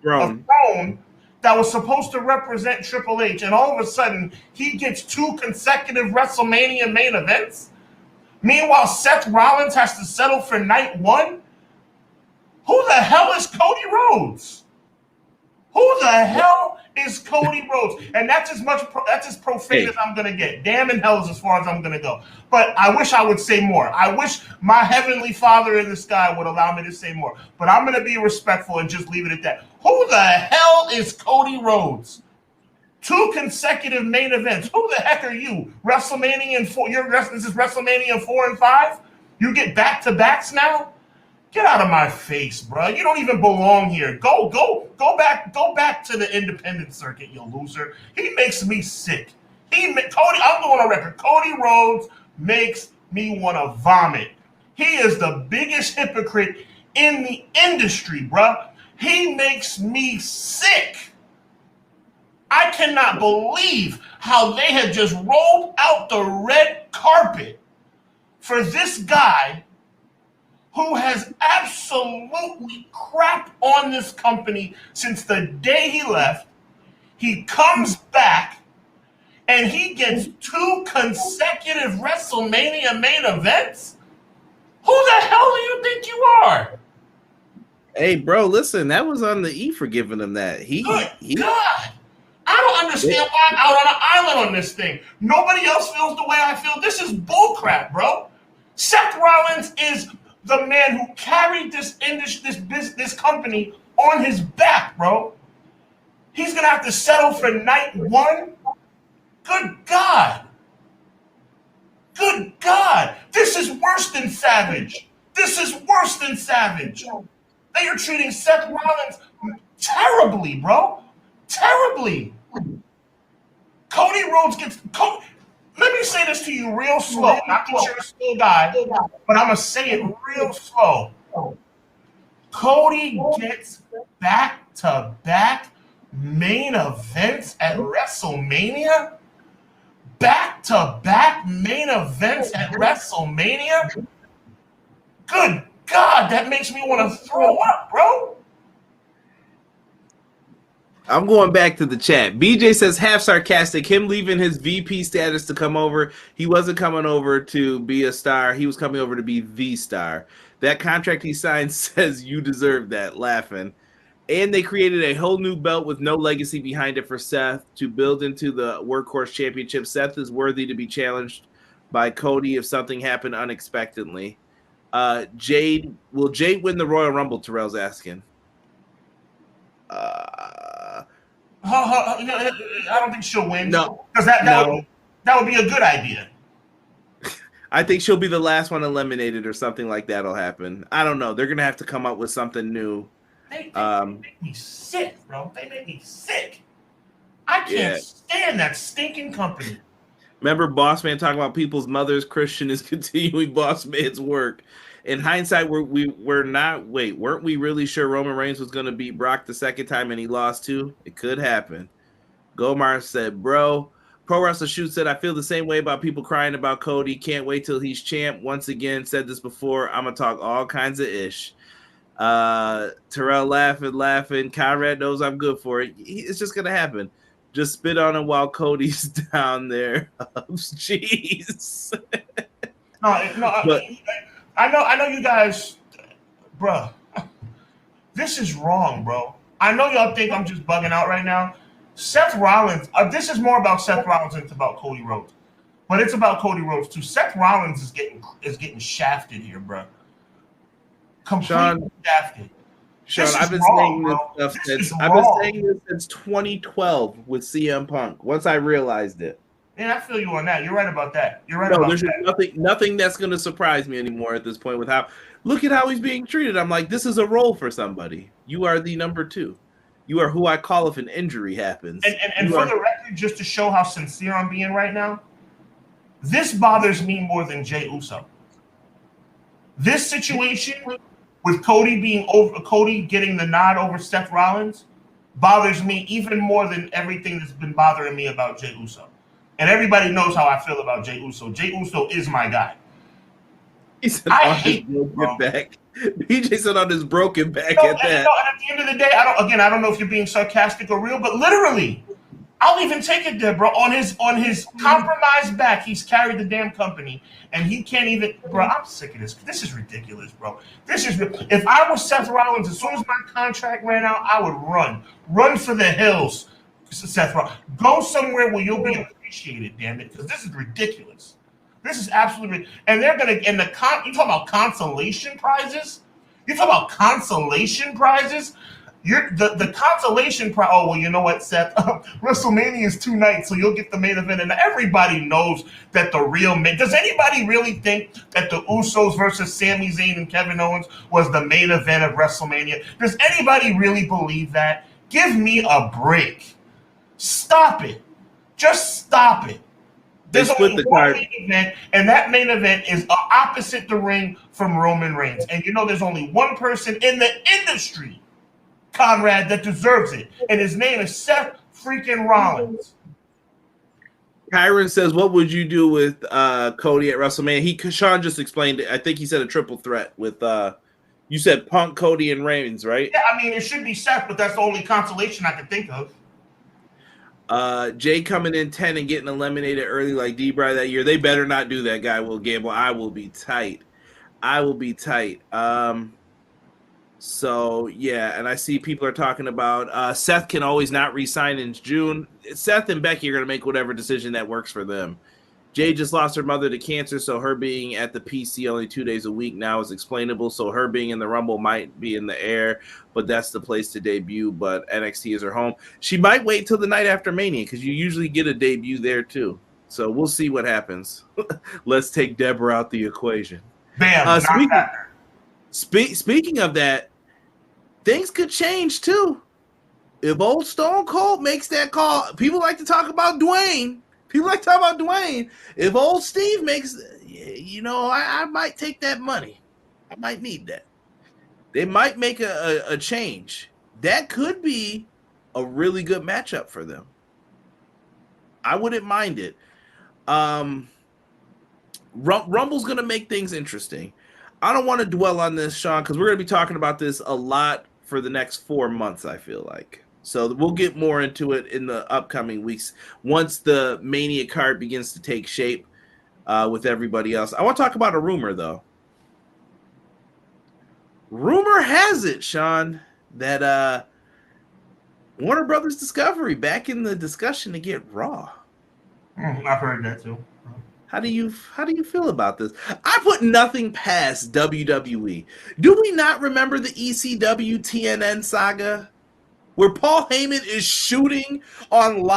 throne that was supposed to represent Triple H, and all of a sudden he gets 2 consecutive WrestleMania main events. Meanwhile, Seth Rollins has to settle for night 1. Who the hell is Cody Rhodes? Who the hell is Cody Rhodes? And that's as profane as I'm gonna get. Damn in hell is as far as I'm gonna go. But I wish I would say more. I wish my heavenly Father in the sky would allow me to say more. But I'm gonna be respectful and just leave it at that. Who the hell is Cody Rhodes? 2 consecutive main events. Who the heck are you? WrestleMania and 4. This is WrestleMania 4 and 5. You get back-to-backs now. Get out of my face, bro. You don't even belong here. Go back to the independent circuit, you loser. He makes me sick. I'm going on record. Cody Rhodes makes me want to vomit. He is the biggest hypocrite in the industry, bro. He makes me sick. I cannot believe how they have just rolled out the red carpet for this guy who has absolutely crapped on this company since the day he left. He comes back and he gets 2 consecutive WrestleMania main events? Who the hell do you think you are? Hey, bro, listen, that was on the E for giving him that. God, I don't understand why I'm out on an island on this thing. Nobody else feels the way I feel. This is bullcrap, bro. Seth Rollins is the man who carried this company on his back, bro. He's gonna have to settle for night 1. Good God. Good God. This is worse than savage. They are treating Seth Rollins terribly, bro. Terribly. Cody Rhodes gets... Let me say this to you real slow. Not that you're a slow guy, but I'm going to say it real slow. Cody gets back-to-back main events at WrestleMania? Back-to-back main events at WrestleMania? Good God, that makes me want to throw up, bro. I'm going back to the chat. BJ says, half sarcastic, him leaving his VP status to come over. He wasn't coming over to be a star. He was coming over to be the star. That contract he signed says you deserve that, laughing. And they created a whole new belt with no legacy behind it for Seth to build into the Workhorse Championship. Seth is worthy to be challenged by Cody if something happened unexpectedly. Will Jade win the Royal Rumble? Terrell's asking. I don't think she'll win. No, because that would be a good idea. I think she'll be the last one eliminated, or something like that'll happen. I don't know. They're gonna have to come up with something new. They make me sick, bro. They make me sick. I can't stand that stinking company. Remember Boss Man talking about people's mothers? Christian is continuing Boss Man's work. In hindsight, weren't we really sure Roman Reigns was going to beat Brock the second time and he lost too? It could happen. Gomar said, bro, Pro Wrestler Shoot said, I feel the same way about people crying about Cody. Can't wait till he's champ. Once again, said this before. I'm going to talk all kinds of ish. Terrell laughing. Conrad knows I'm good for it. It's just going to happen. Just spit on him while Cody's down there. Jeez. I know you guys, bro. This is wrong, bro. I know y'all think I'm just bugging out right now. Seth Rollins, this is more about Seth Rollins than it's about Cody Rhodes. But it's about Cody Rhodes too. Seth Rollins is getting shafted here, bro. Completely shafted. Sean, I've been saying this since 2012 with CM Punk. Once I realized it. Yeah, I feel you on that. You're right about that. There's nothing that's going to surprise me anymore at this point with look at how he's being treated. I'm like, this is a role for somebody. You are the number 2. You are who I call if an injury happens. And for the record, just to show how sincere I'm being right now, this bothers me more than Jey Uso. This situation with Cody getting the nod over Seth Rollins bothers me even more than everything that's been bothering me about Jey Uso. And everybody knows how I feel about Jey Uso. Jey Uso is my guy. He said I on hate his broken back. BJ said on his broken back and at that. at the end of the day, I don't know if you're being sarcastic or real, but literally, I'll even take it there, bro. On his compromised back, he's carried the damn company, and he can't even. Bro, I'm sick of this. This is ridiculous, bro. If I was Seth Rollins, as soon as my contract ran out, I would run for the hills. Seth Rollins, go somewhere where you'll be appreciated. Damn it, because this is ridiculous. This is absolutely, and they're gonna. And you talk about consolation prizes. You talk about consolation prizes. The consolation prize. Oh well, you know what, Seth? WrestleMania is 2 nights, so you'll get the main event, and everybody knows that the real main. Does anybody really think that the Usos versus Sami Zayn and Kevin Owens was the main event of WrestleMania? Does anybody really believe that? Give me a break. Stop it. Just stop it. There's only one main event, and that main event is opposite the ring from Roman Reigns. And you know there's only one person in the industry, Conrad, that deserves it. And his name is Seth freaking Rollins. Kyron says, what would you do with Cody at WrestleMania? Sean just explained it. I think he said a triple threat with you said Punk, Cody, and Reigns, right? Yeah, I mean, it should be Seth, but that's the only consolation I can think of. Jay coming in 10 and getting eliminated early like D-Bry that year. They better not do that, guy will gamble. I will be tight. So, yeah, and I see people are talking about Seth can always not re-sign in June. Seth and Becky are going to make whatever decision that works for them. Jay just lost her mother to cancer, so her being at the PC only 2 days a week now is explainable. So her being in the Rumble might be in the air, but that's the place to debut. But NXT is her home. She might wait till the night after Mania because you usually get a debut there too. So we'll see what happens. Let's take Deborah out the equation. Bam! Speaking of that, things could change too. If old Stone Cold makes that call, people like to talk about Dwayne. If old Steve makes, I might take that money. I might need that. They might make a change. That could be a really good matchup for them. I wouldn't mind it. Rumble's going to make things interesting. I don't want to dwell on this, Sean, because we're going to be talking about this a lot for the next 4 months, I feel like. So we'll get more into it in the upcoming weeks once the Mania card begins to take shape with everybody else. I want to talk about a rumor, though. Rumor has it, Sean, that Warner Brothers Discovery back in the discussion to get Raw. I've heard that too. How do you feel about this? I put nothing past WWE. Do we not remember the ECW TNN saga? Where Paul Heyman is shooting on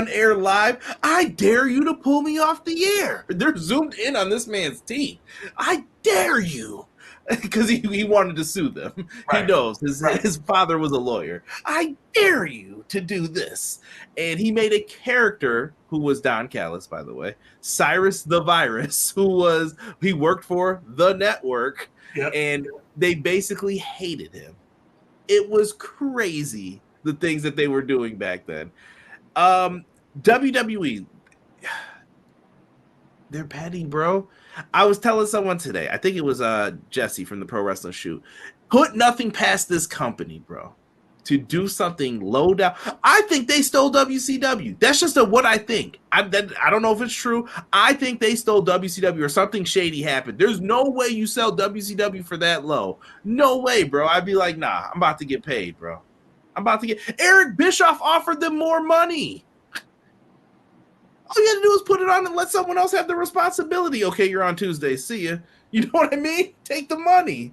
air live, I dare you to pull me off the air. They're zoomed in on this man's teeth. I dare you. Because he wanted to sue them. Right. He knows his father was a lawyer. I dare you to do this. And he made a character who was Don Callis, by the way, Cyrus the Virus, he worked for the network. Yep. And they basically hated him. It was crazy, the things that they were doing back then. WWE, they're petty, bro. I was telling someone today, I think it was Jesse from the Pro Wrestling Shoot, put nothing past this company, bro, to do something low down. I think they stole WCW. That's just what I think. I don't know if it's true. I think they stole WCW or something shady happened. There's no way you sell WCW for that low. No way, bro. I'd be like, nah, I'm about to get paid, bro. Eric Bischoff offered them more money. All you had to do is put it on and let someone else have the responsibility. Okay, you're on Tuesday. See ya. You know what I mean? Take the money.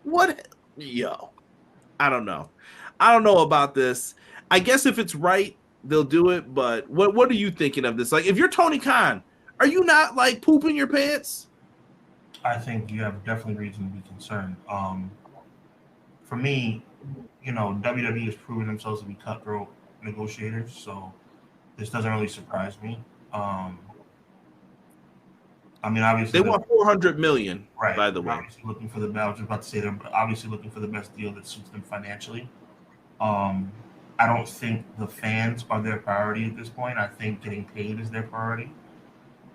What? Yo, I don't know. I don't know about this. I guess if it's right, they'll do it. But what are you thinking of this? Like, if you're Tony Khan, are you not like pooping your pants? I think you have definitely reason to be concerned. For me, WWE has proven themselves to be cutthroat negotiators, so this doesn't really surprise me. I mean, obviously they want $400 million. Right. By the way, obviously looking for the. I was just about to say they're obviously looking for the best deal that suits them financially. I don't think the fans are their priority at this point. I think getting paid is their priority.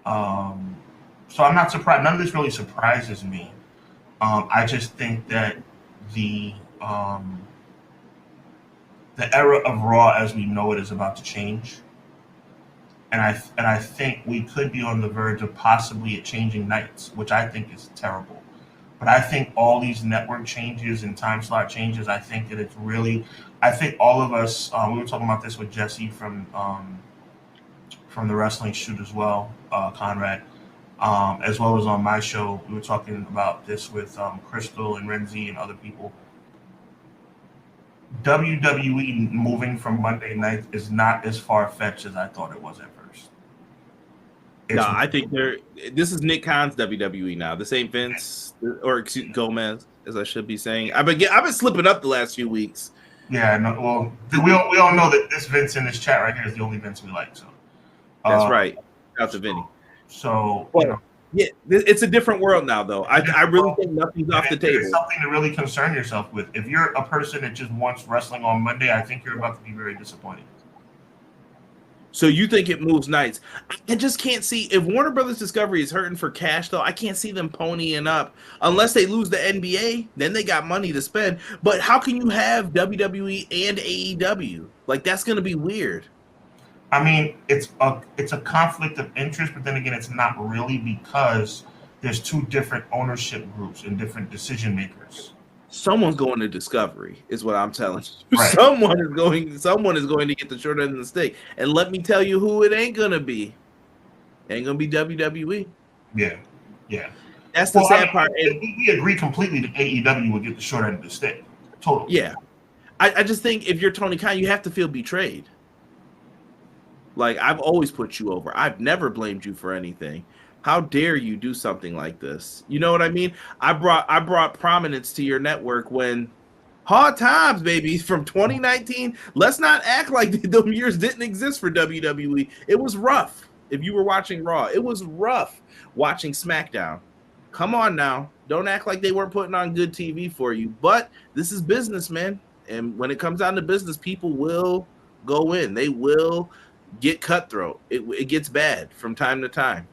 So I'm not surprised. None of this really surprises me. I just think that the era of Raw as we know it is about to change, and I think we could be on the verge of possibly it changing nights, which I think is terrible. But I think all these network changes and time slot changes, I think that it's really, I think all of us, we were talking about this with Jesse from the Wrestling Shoot as well, Conrad, as well as on my show. We were talking about this with Crystal and Renzi and other people. WWE moving from Monday night is not as far-fetched as I thought it was at first. No, I think this is Nick Khan's WWE now. This ain't Vince or Gomez, as I should be saying. I've been slipping up the last few weeks. Yeah, no, well, we all know that this Vince in this chat right here is the only Vince we like. So that's right. Shout out to Vinny. So yeah, it's a different world now, though. I really think nothing's off the table. It's something to really concern yourself with. If you're a person that just wants wrestling on Monday, I think you're about to be very disappointed. So you think it moves nights? I just can't see if Warner Brothers Discovery is hurting for cash, though. I can't see them ponying up unless they lose the NBA. Then they got money to spend. But how can you have WWE and AEW? Like, that's going to be weird. I mean, it's a conflict of interest, but then again, it's not really because there's two different ownership groups and different decision makers. Someone's going to Discovery, is what I'm telling you. Right. Someone is going to get the short end of the stick. And let me tell you who it ain't gonna be. It ain't gonna be WWE. Yeah. That's the sad part. And we agree completely that AEW would get the short end of the stick. Totally. Yeah. I just think if you're Tony Khan, you have to feel betrayed. Like, I've always put you over. I've never blamed you for anything. How dare you do something like this? You know what I mean? I brought prominence to your network when hard times, baby, from 2019. Let's not act like those years didn't exist for WWE. It was rough. If you were watching Raw, it was rough watching SmackDown. Come on now. Don't act like they weren't putting on good TV for you. But this is business, man. And when it comes down to business, people will go in. They will get cutthroat. It gets bad from time to time.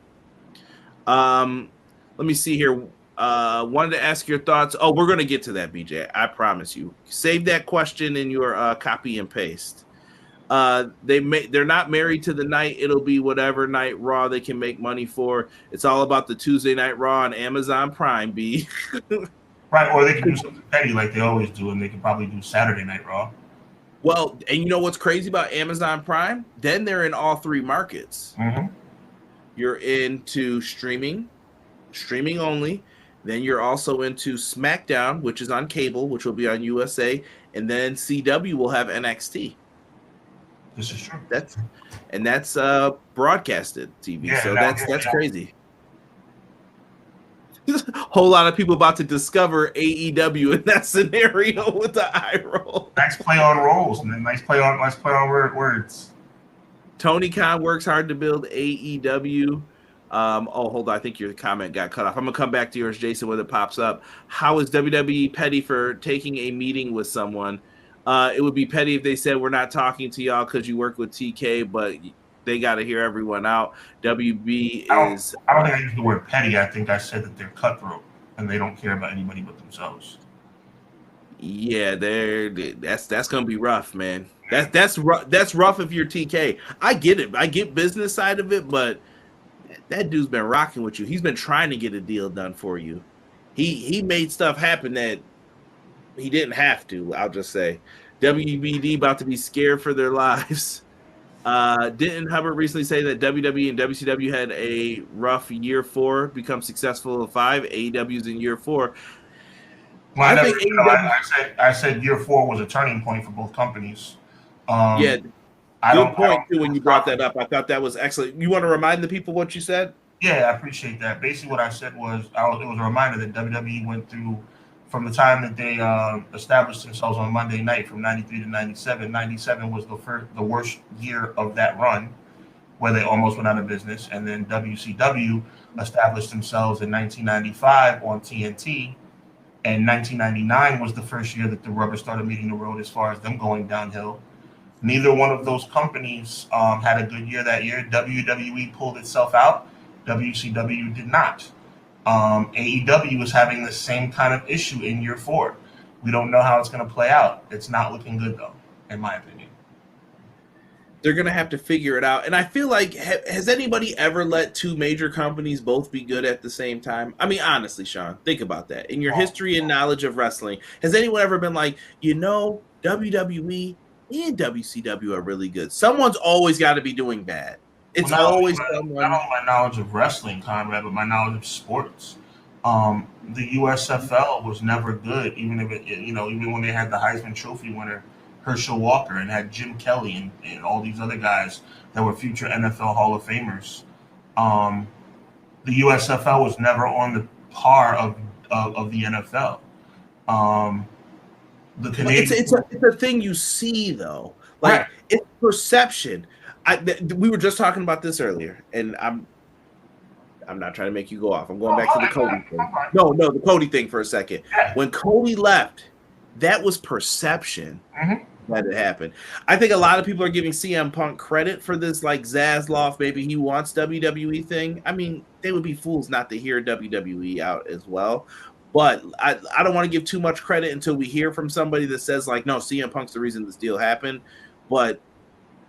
Let me see here. Wanted to ask your thoughts. Oh, we're going to get to that, BJ. I promise you. Save that question in your copy and paste. They're not married to the night. It'll be whatever night Raw they can make money for. It's all about the Tuesday Night Raw on Amazon Prime, B. Right, or they can do something petty like they always do, and they can probably do Saturday Night Raw. Well, and you know what's crazy about Amazon Prime? Then they're in all three markets. Mm-hmm. You're into streaming only. Then you're also into SmackDown, which is on cable, which will be on USA, and then CW will have NXT. This is true. That's broadcasted TV. Yeah, so that's crazy. There's a whole lot of people about to discover AEW in that scenario with the eye roll. Nice play on roles, and then nice play on words. Tony Khan works hard to build AEW. Hold on. I think your comment got cut off. I'm going to come back to yours, Jason, when it pops up. How is WWE petty for taking a meeting with someone? It would be petty if they said, we're not talking to y'all because you work with TK, but they got to hear everyone out. WB is... I don't think I used the word petty. I think I said that they're cutthroat and they don't care about anybody but themselves. Yeah, that's going to be rough, man. That's rough if you're TK. I get it. I get business side of it, but that dude's been rocking with you. He's been trying to get a deal done for you. He made stuff happen that he didn't have to, I'll just say. WBD about to be scared for their lives. Didn't Hubbard recently say that WWE and WCW had a rough year 4, become successful in 5? AEW's in year 4. Well, I said year 4 was a turning point for both companies. Good point too when you brought that up. I thought that was excellent. You want to remind the people what you said? Yeah, I appreciate that. Basically, what I said was it was a reminder that WWE went through from the time that they established themselves on Monday night from 93 to 97. 97 was the worst year of that run, where they almost went out of business. And then WCW established themselves in 1995 on TNT. And 1999 was the first year that the rubber started meeting the road as far as them going downhill. Neither one of those companies had a good year that year. WWE pulled itself out. WCW did not. AEW is having the same kind of issue in year 4. We don't know how it's going to play out. It's not looking good, though, in my opinion. They're going to have to figure it out. And I feel like, has anybody ever let two major companies both be good at the same time? I mean, honestly, Sean, think about that. In your history and knowledge of wrestling, has anyone ever been like, WWE and WCW are really good? Someone's always got to be doing bad. It's always someone. Not only my knowledge of wrestling, Conrad, but my knowledge of sports. The USFL was never good, even if even when they had the Heisman Trophy winner Herschel Walker and had Jim Kelly and all these other guys that were future NFL Hall of Famers. The USFL was never on the par of the NFL. The Canadian. It's a thing you see though, like right. It's perception. We were just talking about this earlier, and I'm not trying to make you go off. I'm going back to the Cody thing. No, the Cody thing for a second. When Cody left, that was perception that it happened. I think a lot of people are giving CM Punk credit for this, like Zasloff, maybe he wants WWE thing. I mean, they would be fools not to hear WWE out as well. But I don't want to give too much credit until we hear from somebody that says, like, no, CM Punk's the reason this deal happened. But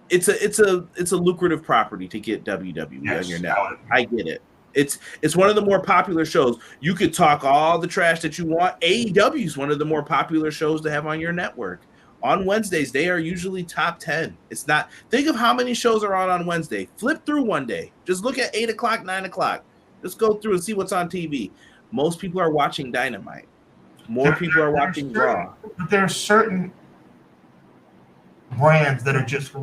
it's a lucrative property to get WWE on your network. I get it. It's one of the more popular shows. You could talk all the trash that you want. AEW is one of the more popular shows to have on your network. On Wednesdays, they are usually top 10. It's not. Think of how many shows are on Wednesday. Flip through one day. Just look at 8 o'clock, 9 o'clock. Just go through and see what's on TV. Most people are watching Dynamite. More people are watching Raw. But there are certain brands that are just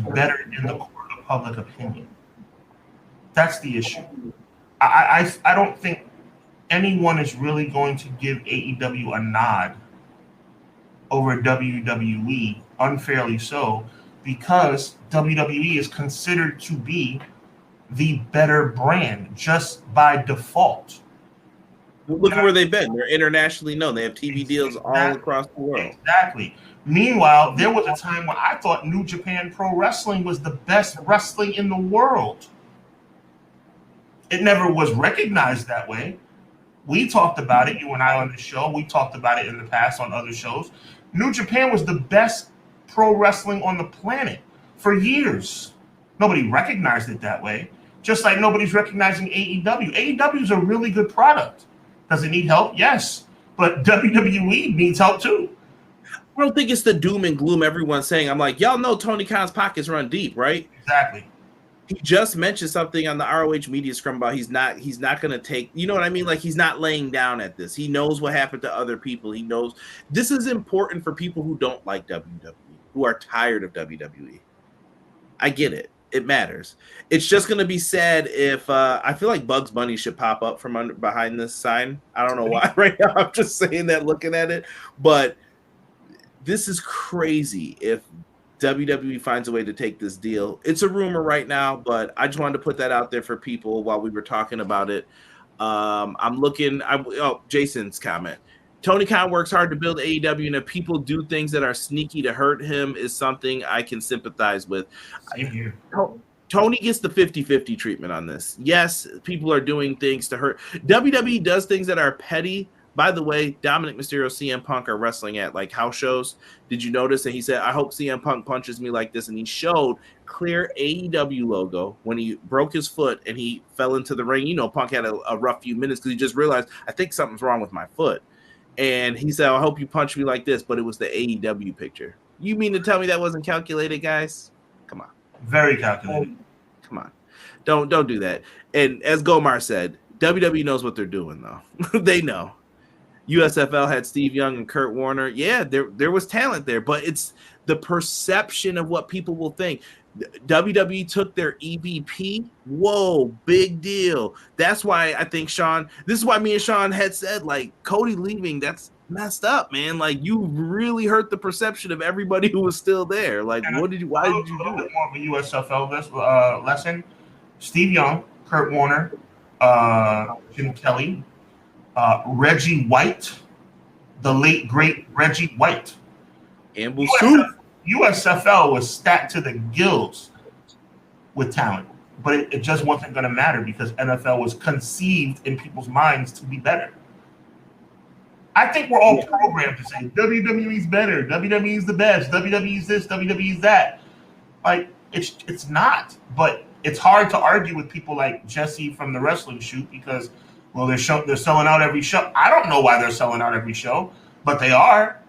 better in the court of public opinion. That's the issue. I don't think anyone is really going to give AEW a nod over WWE, unfairly so, because WWE is considered to be the better brand just by default. Look at where they've been. They're internationally known. They have TV deals all across the world. Exactly. Meanwhile, there was a time when I thought New Japan Pro Wrestling was the best wrestling in the world. It never was recognized that way. We talked about it, you and I on the show. We talked about it in the past on other shows. New Japan was the best pro wrestling on the planet for years. Nobody recognized it that way. Just like nobody's recognizing AEW. AEW is a really good product. Does it need help? Yes. But WWE needs help too. I don't think it's the doom and gloom everyone's saying. I'm like, y'all know Tony Khan's pockets run deep, right? Exactly. He just mentioned something on the ROH media scrum about he's not going to take, you know what I mean? Like, he's not laying down at this. He knows what happened to other people. He knows this is important for people who don't like WWE, who are tired of WWE. I get it. It matters. It's just going to be sad if I feel like Bugs Bunny should pop up from behind this sign. I don't know why right now. I'm just saying that looking at it. But this is crazy if WWE finds a way to take this deal. It's a rumor right now, but I just wanted to put that out there for people while we were talking about it. I'm looking. Jason's comment. Tony Khan works hard to build AEW, and if people do things that are sneaky to hurt him is something I can sympathize with. Tony gets the 50-50 treatment on this. Yes, people are doing things to hurt. WWE does things that are petty. By the way, Dominic Mysterio, CM Punk are wrestling at like house shows. Did you notice that he said, I hope CM Punk punches me like this? And he showed clear AEW logo when he broke his foot and he fell into the ring. You know, Punk had a rough few minutes because he just realized, I think something's wrong with my foot. And he said, I hope you punch me like this, but it was the AEW picture. You mean to tell me that wasn't calculated, guys? Come on. Very calculated. Come on. Don't do that. And as Gomar said, WWE knows what they're doing, though. They know. USFL had Steve Young and Kurt Warner. Yeah, there was talent there, but it's the perception of what people will think. WWE took their EVP. Whoa, big deal. That's why I think Sean, this is why me and Sean had said, like, Cody leaving, that's messed up, man. Like, you really hurt the perception of everybody who was still there. Like, why did you do it? More of a USFL lesson. Steve Young, Kurt Warner, Jim Kelly, Reggie White, the late, great Reggie White. Campbell Soup. USFL was stacked to the gills with talent, but it just wasn't going to matter because NFL was conceived in people's minds to be better. I think we're all programmed to say WWE's better, WWE's the best, WWE's this, WWE's that. Like it's not, but it's hard to argue with people like Jesse from the Wrestling Shoot because, well, they're selling out every show. I don't know why they're selling out every show, but they are.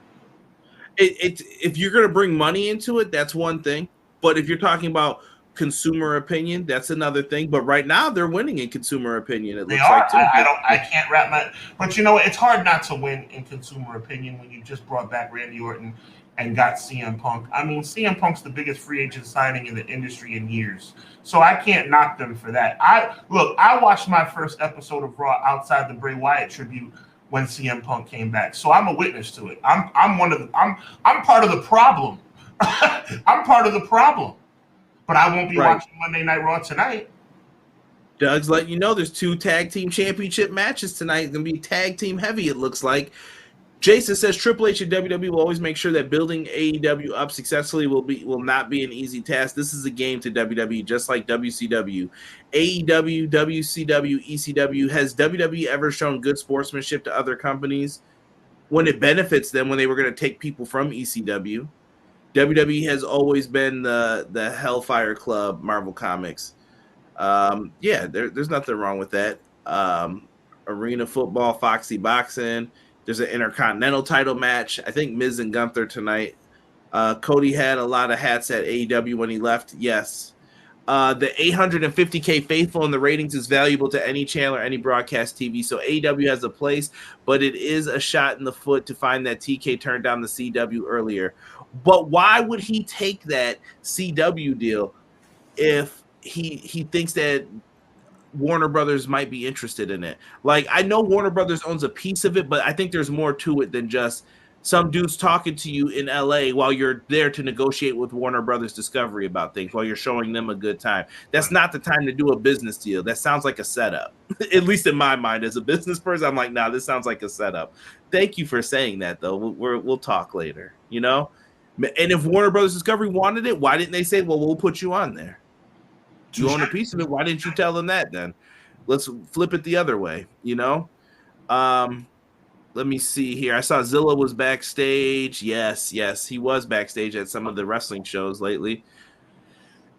If you're going to bring money into it, that's one thing. But if you're talking about consumer opinion, that's another thing. But right now, they're winning in consumer opinion. They are. Like too. I can't wrap my. But you know, it's hard not to win in consumer opinion when you just brought back Randy Orton and got CM Punk. I mean, CM Punk's the biggest free agent signing in the industry in years, so I can't knock them for that. I watched my first episode of Raw outside the Bray Wyatt tribute when CM Punk came back, so I'm a witness to it. I'm part of the problem. I'm part of the problem. But I won't be watching Monday Night Raw tonight. Doug's letting you know there's 2 tag team championship matches tonight. It's going to be tag team heavy, it looks like. Jason says Triple H and WWE will always make sure that building AEW up successfully will not be an easy task. This is a game to WWE, just like WCW. AEW, WCW, ECW. Has WWE ever shown good sportsmanship to other companies when it benefits them when they were going to take people from ECW? WWE has always been the Hellfire Club, Marvel Comics. There's nothing wrong with that. Arena football, Foxy boxing. There's an Intercontinental title match. I think Miz and Gunther tonight. Cody had a lot of hats at AEW when he left. Yes. The 850K faithful in the ratings is valuable to any channel or any broadcast TV. So AEW has a place, but it is a shot in the foot to find that TK turned down the CW earlier. But why would he take that CW deal if he thinks that Warner Brothers might be interested in it? Like, I know Warner Brothers owns a piece of it, but I think there's more to it than just some dudes talking to you in LA while you're there to negotiate with Warner Brothers Discovery about things, while you're showing them a good time. That's not the time to do a business deal. That sounds like a setup. At least in my mind, as a business person, I'm like, nah, this sounds like a setup. Thank you for saying that, though. We'll talk later, you know? And if Warner Brothers Discovery wanted it, why didn't they say, well, we'll put you on there? You own a piece of it. Why didn't you tell them that then? Let's flip it the other way, you know? Let me see here. I saw Zilla was backstage. Yes, he was backstage at some of the wrestling shows lately.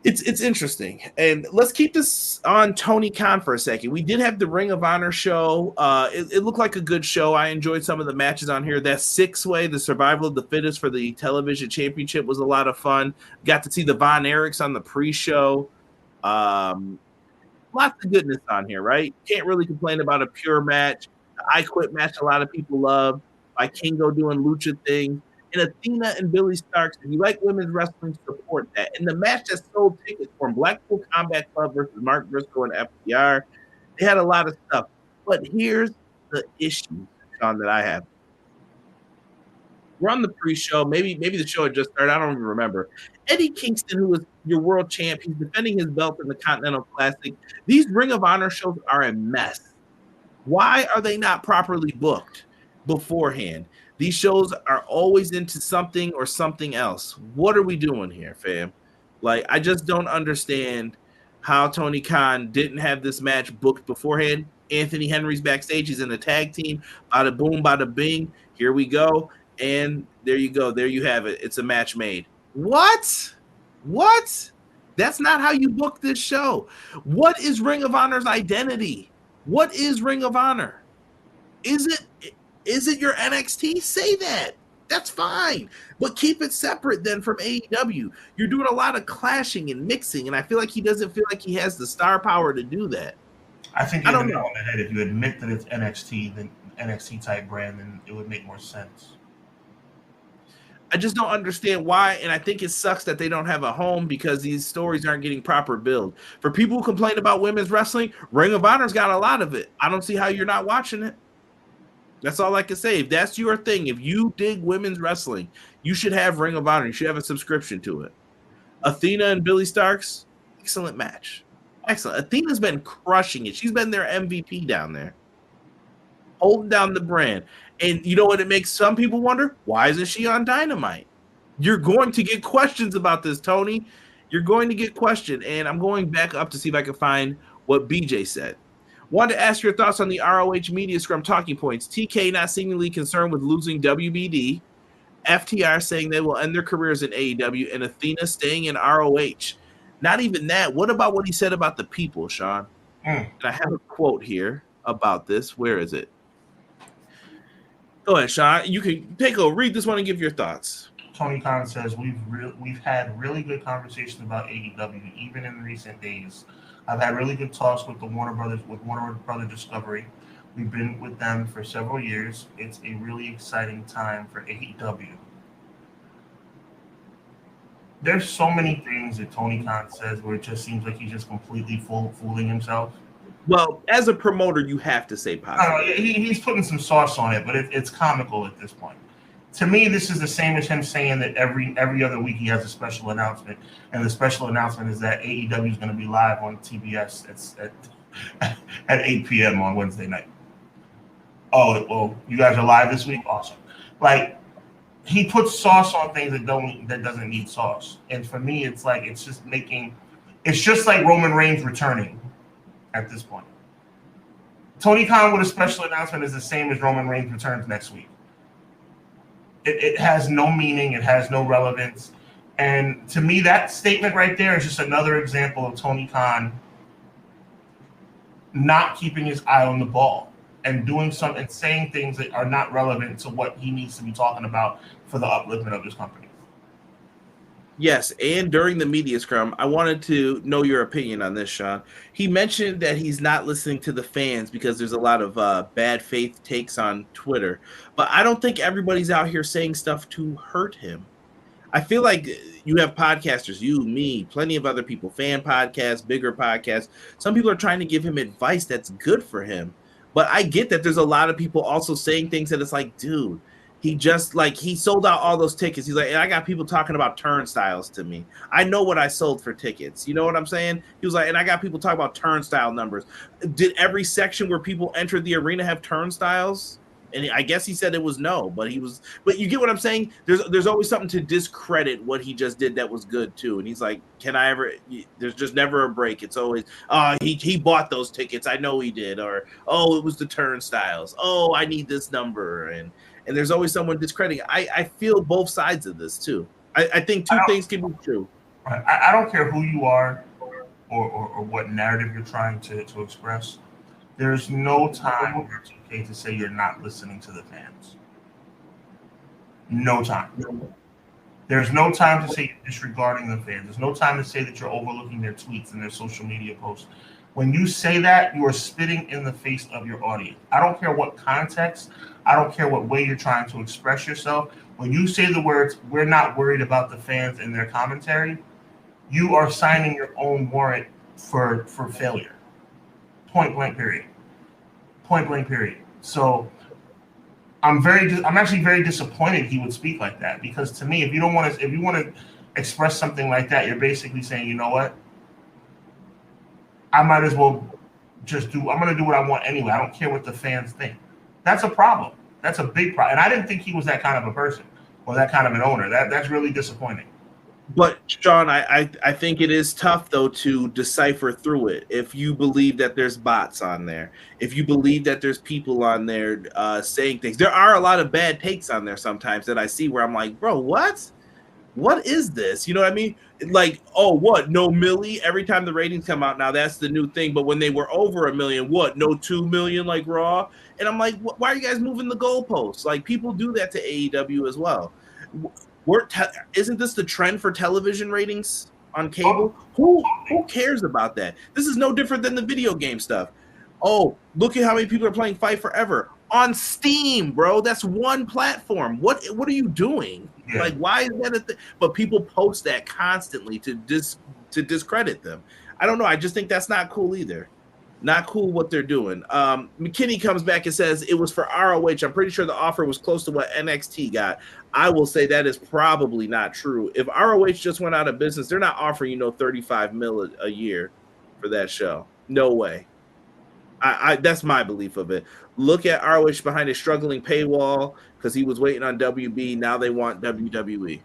It's interesting. And let's keep this on Tony Khan for a second. We did have the Ring of Honor show. It looked like a good show. I enjoyed some of the matches on here. That 6-way, the survival of the fittest for the television championship was a lot of fun. Got to see the Von Erichs on the pre-show. Lots of goodness on here, right? Can't really complain about a pure match. The I Quit match a lot of people love. By Kingo doing lucha thing. And Athena and Billy Starks, if you like women's wrestling, support that. And the match that sold tickets from Blackpool Combat Club versus Mark Briscoe and FTR, they had a lot of stuff. But here's the issue, Sean, that I have. We're on the pre-show. Maybe the show had just started. I don't even remember. Eddie Kingston, who was your world champ, he's defending his belt in the Continental Classic. These Ring of Honor shows are a mess. Why are they not properly booked beforehand? These shows are always into something or something else. What are we doing here, fam? Like, I just don't understand how Tony Khan didn't have this match booked beforehand. Anthony Henry's backstage. He's in a tag team. Bada boom, bada bing. Here we go. And there you go. There you have it. It's a match made. What? That's not how you book this show. What is Ring of Honor's identity? What is Ring of Honor? Is it your NXT? Say that. That's fine. But keep it separate then from AEW. You're doing a lot of clashing and mixing, and I feel like he doesn't feel like he has the star power to do that. I think you're on the head. If you admit that it's NXT, then NXT type brand, then it would make more sense. I just don't understand why, and I think it sucks that they don't have a home because these stories aren't getting proper build. For people who complain about women's wrestling, Ring of Honor's got a lot of it. I don't see how you're not watching it. That's all I can say. If that's your thing, if you dig women's wrestling, you should have Ring of Honor. You should have a subscription to it. Athena and Billy Starks, excellent match. Excellent. Athena's been crushing it. She's been their MVP down there, holding down the brand. And you know what? It makes some people wonder, why isn't she on Dynamite? You're going to get questions about this, Tony. You're going to get questioned. And I'm going back up to see if I can find what BJ said. Wanted to ask your thoughts on the ROH Media Scrum talking points. TK not seemingly concerned with losing WBD. FTR saying they will end their careers in AEW, and Athena staying in ROH. Not even that. What about what he said about the people, Sean? And I have a quote here about this. Where is it? Go ahead, Sean. You can read this one and give your thoughts. Tony Khan says we've had really good conversations about AEW even in recent days. I've had really good talks with Warner Brother Discovery. We've been with them for several years. It's a really exciting time for AEW. There's so many things that Tony Khan says where it just seems like he's just completely fooling himself. Well, as a promoter, you have to say positive. He's putting some sauce on it, but it's comical at this point. To me, this is the same as him saying that every other week he has a special announcement, and the special announcement is that AEW is going to be live on TBS at 8 p.m. on Wednesday night. Oh, well, you guys are live this week? Awesome. Like, he puts sauce on things that doesn't need sauce. And for me, it's just like Roman Reigns returning at this point. Tony Khan with a special announcement is the same as Roman Reigns returns next week. It has no meaning. It has no relevance. And to me, that statement right there is just another example of Tony Khan not keeping his eye on the ball and doing something and saying things that are not relevant to what he needs to be talking about for the upliftment of his company. Yes, and during the media scrum, I wanted to know your opinion on this, Sean. He mentioned that he's not listening to the fans because there's a lot of bad faith takes on Twitter. But I don't think everybody's out here saying stuff to hurt him. I feel like you have podcasters, you, me, plenty of other people, fan podcasts, bigger podcasts. Some people are trying to give him advice that's good for him. But I get that there's a lot of people also saying things that it's like, dude, he sold out all those tickets. He's like, and I got people talking about turnstiles to me. I know what I sold for tickets. You know what I'm saying? He was like, and I got people talking about turnstile numbers. Did every section where people entered the arena have turnstiles? And I guess he said it was no, but you get what I'm saying? There's always something to discredit what he just did that was good too. And he's like, there's just never a break. It's always, he bought those tickets. I know he did. Or, it was the turnstiles. Oh, I need this number. And there's always someone discrediting. I feel both sides of this too. I think two things can be true. I don't care who you are or what narrative you're trying to express. There's no time to say you're not listening to the fans. No time. There's no time to say you're disregarding the fans. There's no time to say that you're overlooking their tweets and their social media posts. When you say that, you are spitting in the face of your audience. I don't care what context. I don't care what way you're trying to express yourself. When you say the words, we're not worried about the fans and their commentary, you are signing your own warrant for failure. Point blank period. Point blank period. So I'm actually very disappointed he would speak like that, because to me, if you want to express something like that, you're basically saying, you know what? I might as well I'm going to do what I want anyway. I don't care what the fans think. That's a problem. That's a big problem. And I didn't think he was that kind of a person or that kind of an owner. That's really disappointing. But Sean, I think it is tough though to decipher through it. If you believe that there's bots on there, if you believe that there's people on there saying things, there are a lot of bad takes on there sometimes that I see where I'm like, bro, what is this? You know what I mean? Like, oh, what? No Millie? Every time the ratings come out now, that's the new thing. But when they were over 1 million, what? No 2 million like Raw? And I'm like, why are you guys moving the goalposts? Like, people do that to AEW as well. Isn't this the trend for television ratings on cable? Who cares about that? This is no different than the video game stuff. Oh, look at how many people are playing Fight Forever on Steam, bro. That's one platform. What are you doing? Yeah. Like, why is that a thing? But people post that constantly to discredit them. I don't know. I just think that's not cool either. Not cool what they're doing. McKinney comes back and says it was for ROH. I'm pretty sure the offer was close to what NXT got. I will say that is probably not true. If ROH just went out of business, they're not offering, $35 million a year for that show. No way. That's my belief of it. Look at ROH behind a struggling paywall because he was waiting on WB. Now they want WWE.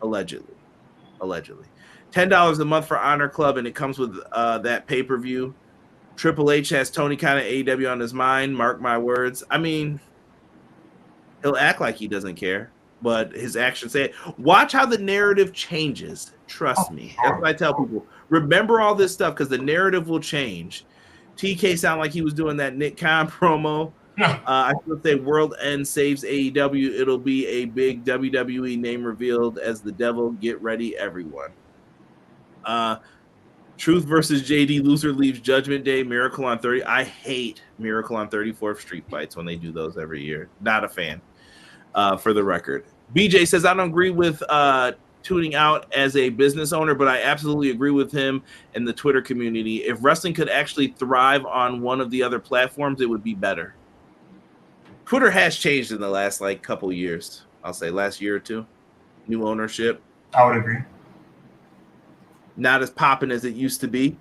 Allegedly. $10 a month for Honor Club, and it comes with that pay-per-view. Triple H has Tony Khan and AEW on his mind. Mark my words. I mean, he'll act like he doesn't care, but his actions say it. Watch how the narrative changes. Trust me. That's what I tell people. Remember all this stuff because the narrative will change. TK sounded like he was doing that Nick Khan promo. I feel if the world end saves AEW, it'll be a big WWE name revealed as the devil. Get ready, everyone. Truth versus JD, loser leaves Judgment Day. Miracle on 30. I hate Miracle on 34th Street fights when they do those every year. Not a fan, for the record. BJ says, I don't agree with tuning out as a business owner, but I absolutely agree with him and the Twitter community. If wrestling could actually thrive on one of the other platforms, it would be better. Twitter has changed in the last couple years. I'll say last year or two. New ownership. I would agree. Not as popping as it used to be.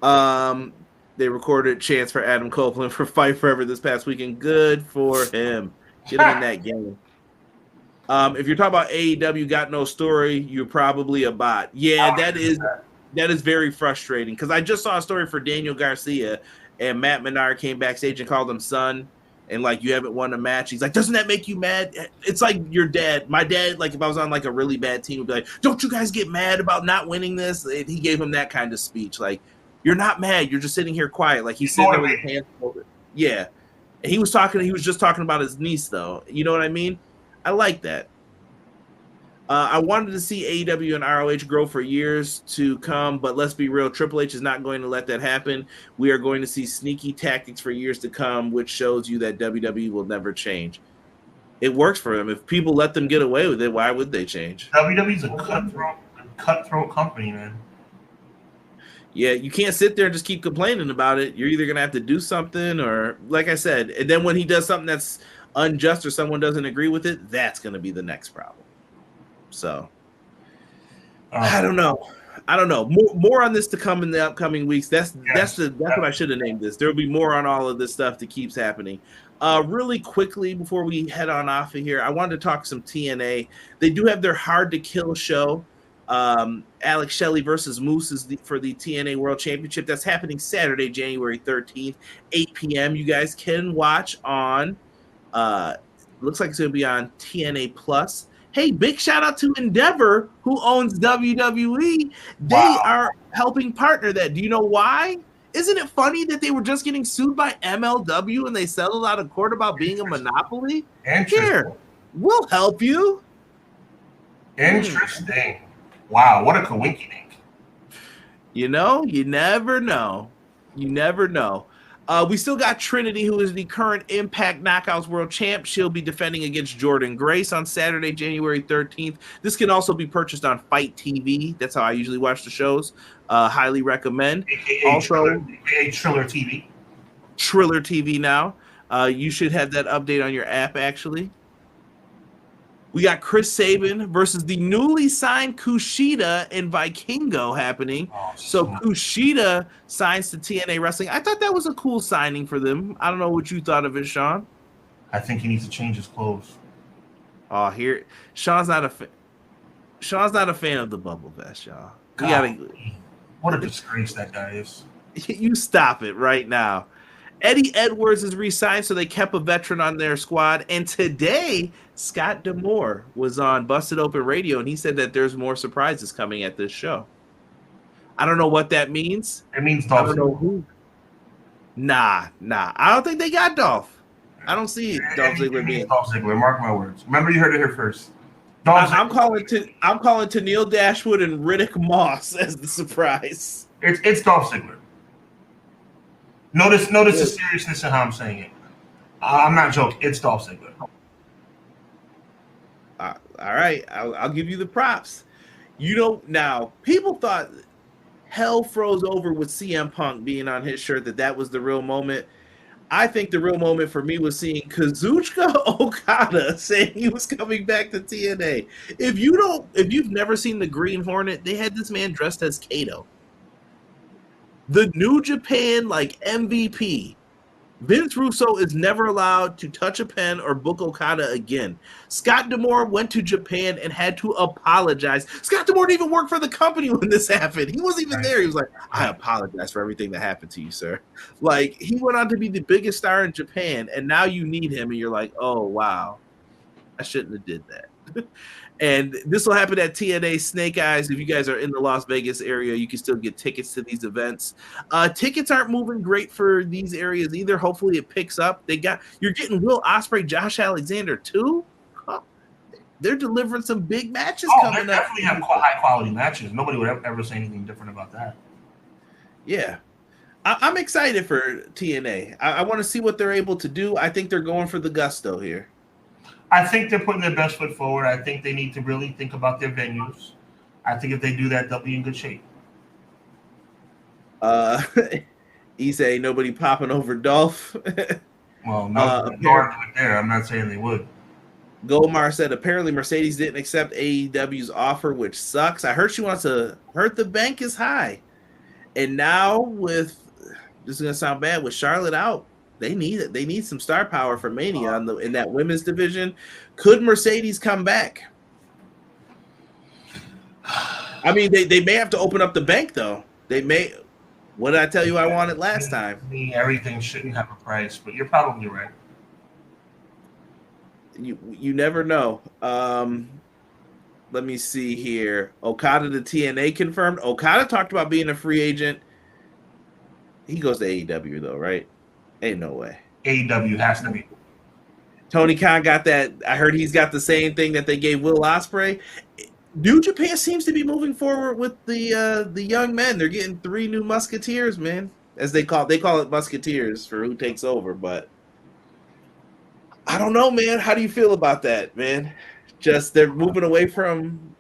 They recorded chants for Adam Copeland for Fight Forever this past weekend. Good for him. Get him in that game. If you're talking about AEW got no story, you're probably a bot. Yeah, that is very frustrating because I just saw a story for Daniel Garcia and Matt Menard came backstage and called him son. And you haven't won a match. He's like, doesn't that make you mad? It's like your dad. My dad, if I was on a really bad team, would be like, don't you guys get mad about not winning this? And he gave him that kind of speech. You're not mad. You're just sitting here quiet. He's sitting there with his hands folded. Yeah. And he was just talking about his niece, though. You know what I mean? I like that. I wanted to see AEW and ROH grow for years to come, but let's be real, Triple H is not going to let that happen. We are going to see sneaky tactics for years to come, which shows you that WWE will never change. It works for them. If people let them get away with it, why would they change? WWE's a cutthroat company, man. Yeah, you can't sit there and just keep complaining about it. You're either going to have to do something or, like I said, and then when he does something that's unjust or someone doesn't agree with it, that's going to be the next problem. So I don't know. More on this to come in the upcoming weeks. That's what I should have named this. There will be more on all of this stuff that keeps happening. Really quickly before we head on off of here, I wanted to talk some TNA. They do have their Hard to Kill show. Alex Shelley versus Moose is for the TNA World Championship. That's happening Saturday, January 13th, 8 p.m. You guys can watch on. Looks like it's going to be on TNA Plus. Hey, big shout out to Endeavor, who owns WWE. They are helping partner that. Do you know why? Isn't it funny that they were just getting sued by MLW and they settled out of court about being a monopoly? Here, we'll help you. Interesting. Wow, what a coinkydink. You never know. You never know. We still got Trinity, who is the current Impact Knockouts World Champ. She'll be defending against Jordan Grace on Saturday, January 13th. This can also be purchased on Fight TV. That's how I usually watch the shows. Highly recommend. AKA Triller TV. Triller TV now. You should have that update on your app, actually. We got Chris Sabin versus the newly signed Kushida and Vikingo happening. So Kushida signs to TNA Wrestling. I thought that was a cool signing for them. I don't know what you thought of it, Sean. I think he needs to change his clothes. Oh, here, Sean's not a fan of the Bubble Vest, y'all. What a disgrace that guy is. You stop it right now. Eddie Edwards is re-signed, so they kept a veteran on their squad. And today, Scott D'Amore was on Busted Open Radio, and he said that there's more surprises coming at this show. I don't know what that means. It means Dolph. I don't know who. Nah. I don't think they got Dolph. I don't see Dolph Ziggler being Dolph Ziggler. Mark my words. Remember, you heard it here first. I'm calling to Neil Dashwood and Riddick Moss as the surprise. It's Dolph Ziggler. Notice the seriousness in how I'm saying it. I'm not joking. It's Dolph Ziggler. All right. I'll give you the props. Now, people thought hell froze over with CM Punk being on his shirt, that was the real moment. I think the real moment for me was seeing Kazuchika Okada saying he was coming back to TNA. If you've never seen the Green Hornet, they had this man dressed as Kato. The New Japan MVP Vince Russo is never allowed to touch a pen or book Okada again. Scott D'Amore went to Japan and had to apologize. Scott D'Amore didn't even work for the company when this happened. He wasn't even there. He was like, I apologize for everything that happened to you, sir. Like, he went on to be the biggest star in Japan, and now you need him, and you're like, oh, wow. I shouldn't have did that. And this will happen at TNA Snake Eyes. If you guys are in the Las Vegas area, you can still get tickets to these events. Tickets aren't moving great for these areas either. Hopefully it picks up. You're getting Will Ospreay, Josh Alexander too. Oh, they're delivering some big matches coming up. They definitely have high quality matches. Nobody would ever say anything different about that. Yeah. I'm excited for TNA. I want to see what they're able to do. I think they're going for the gusto here. I think they're putting their best foot forward. I think they need to really think about their venues. I think if they do that, they'll be in good shape. He say nobody popping over Dolph. Well, no there. I'm not saying they would. Gomar said apparently Mercedes didn't accept AEW's offer, which sucks. I heard she wants to hurt the bank is high. And now this is gonna sound bad, with Charlotte out, they need it. They need some star power for Mania in that women's division. Could Mercedes come back? I mean, they may have to open up the bank though. They may. What did I tell you I wanted last time? Everything shouldn't have a price, but you're probably right. You never know. Let me see here. Okada to TNA confirmed. Okada talked about being a free agent. He goes to AEW though, right? Ain't no way. AEW has to be. Tony Khan got that. I heard he's got the same thing that they gave Will Ospreay. New Japan seems to be moving forward with the young men. They're getting 3 new musketeers, man. As they call it musketeers for who takes over, but I don't know, man. How do you feel about that, man? Just they're moving away from,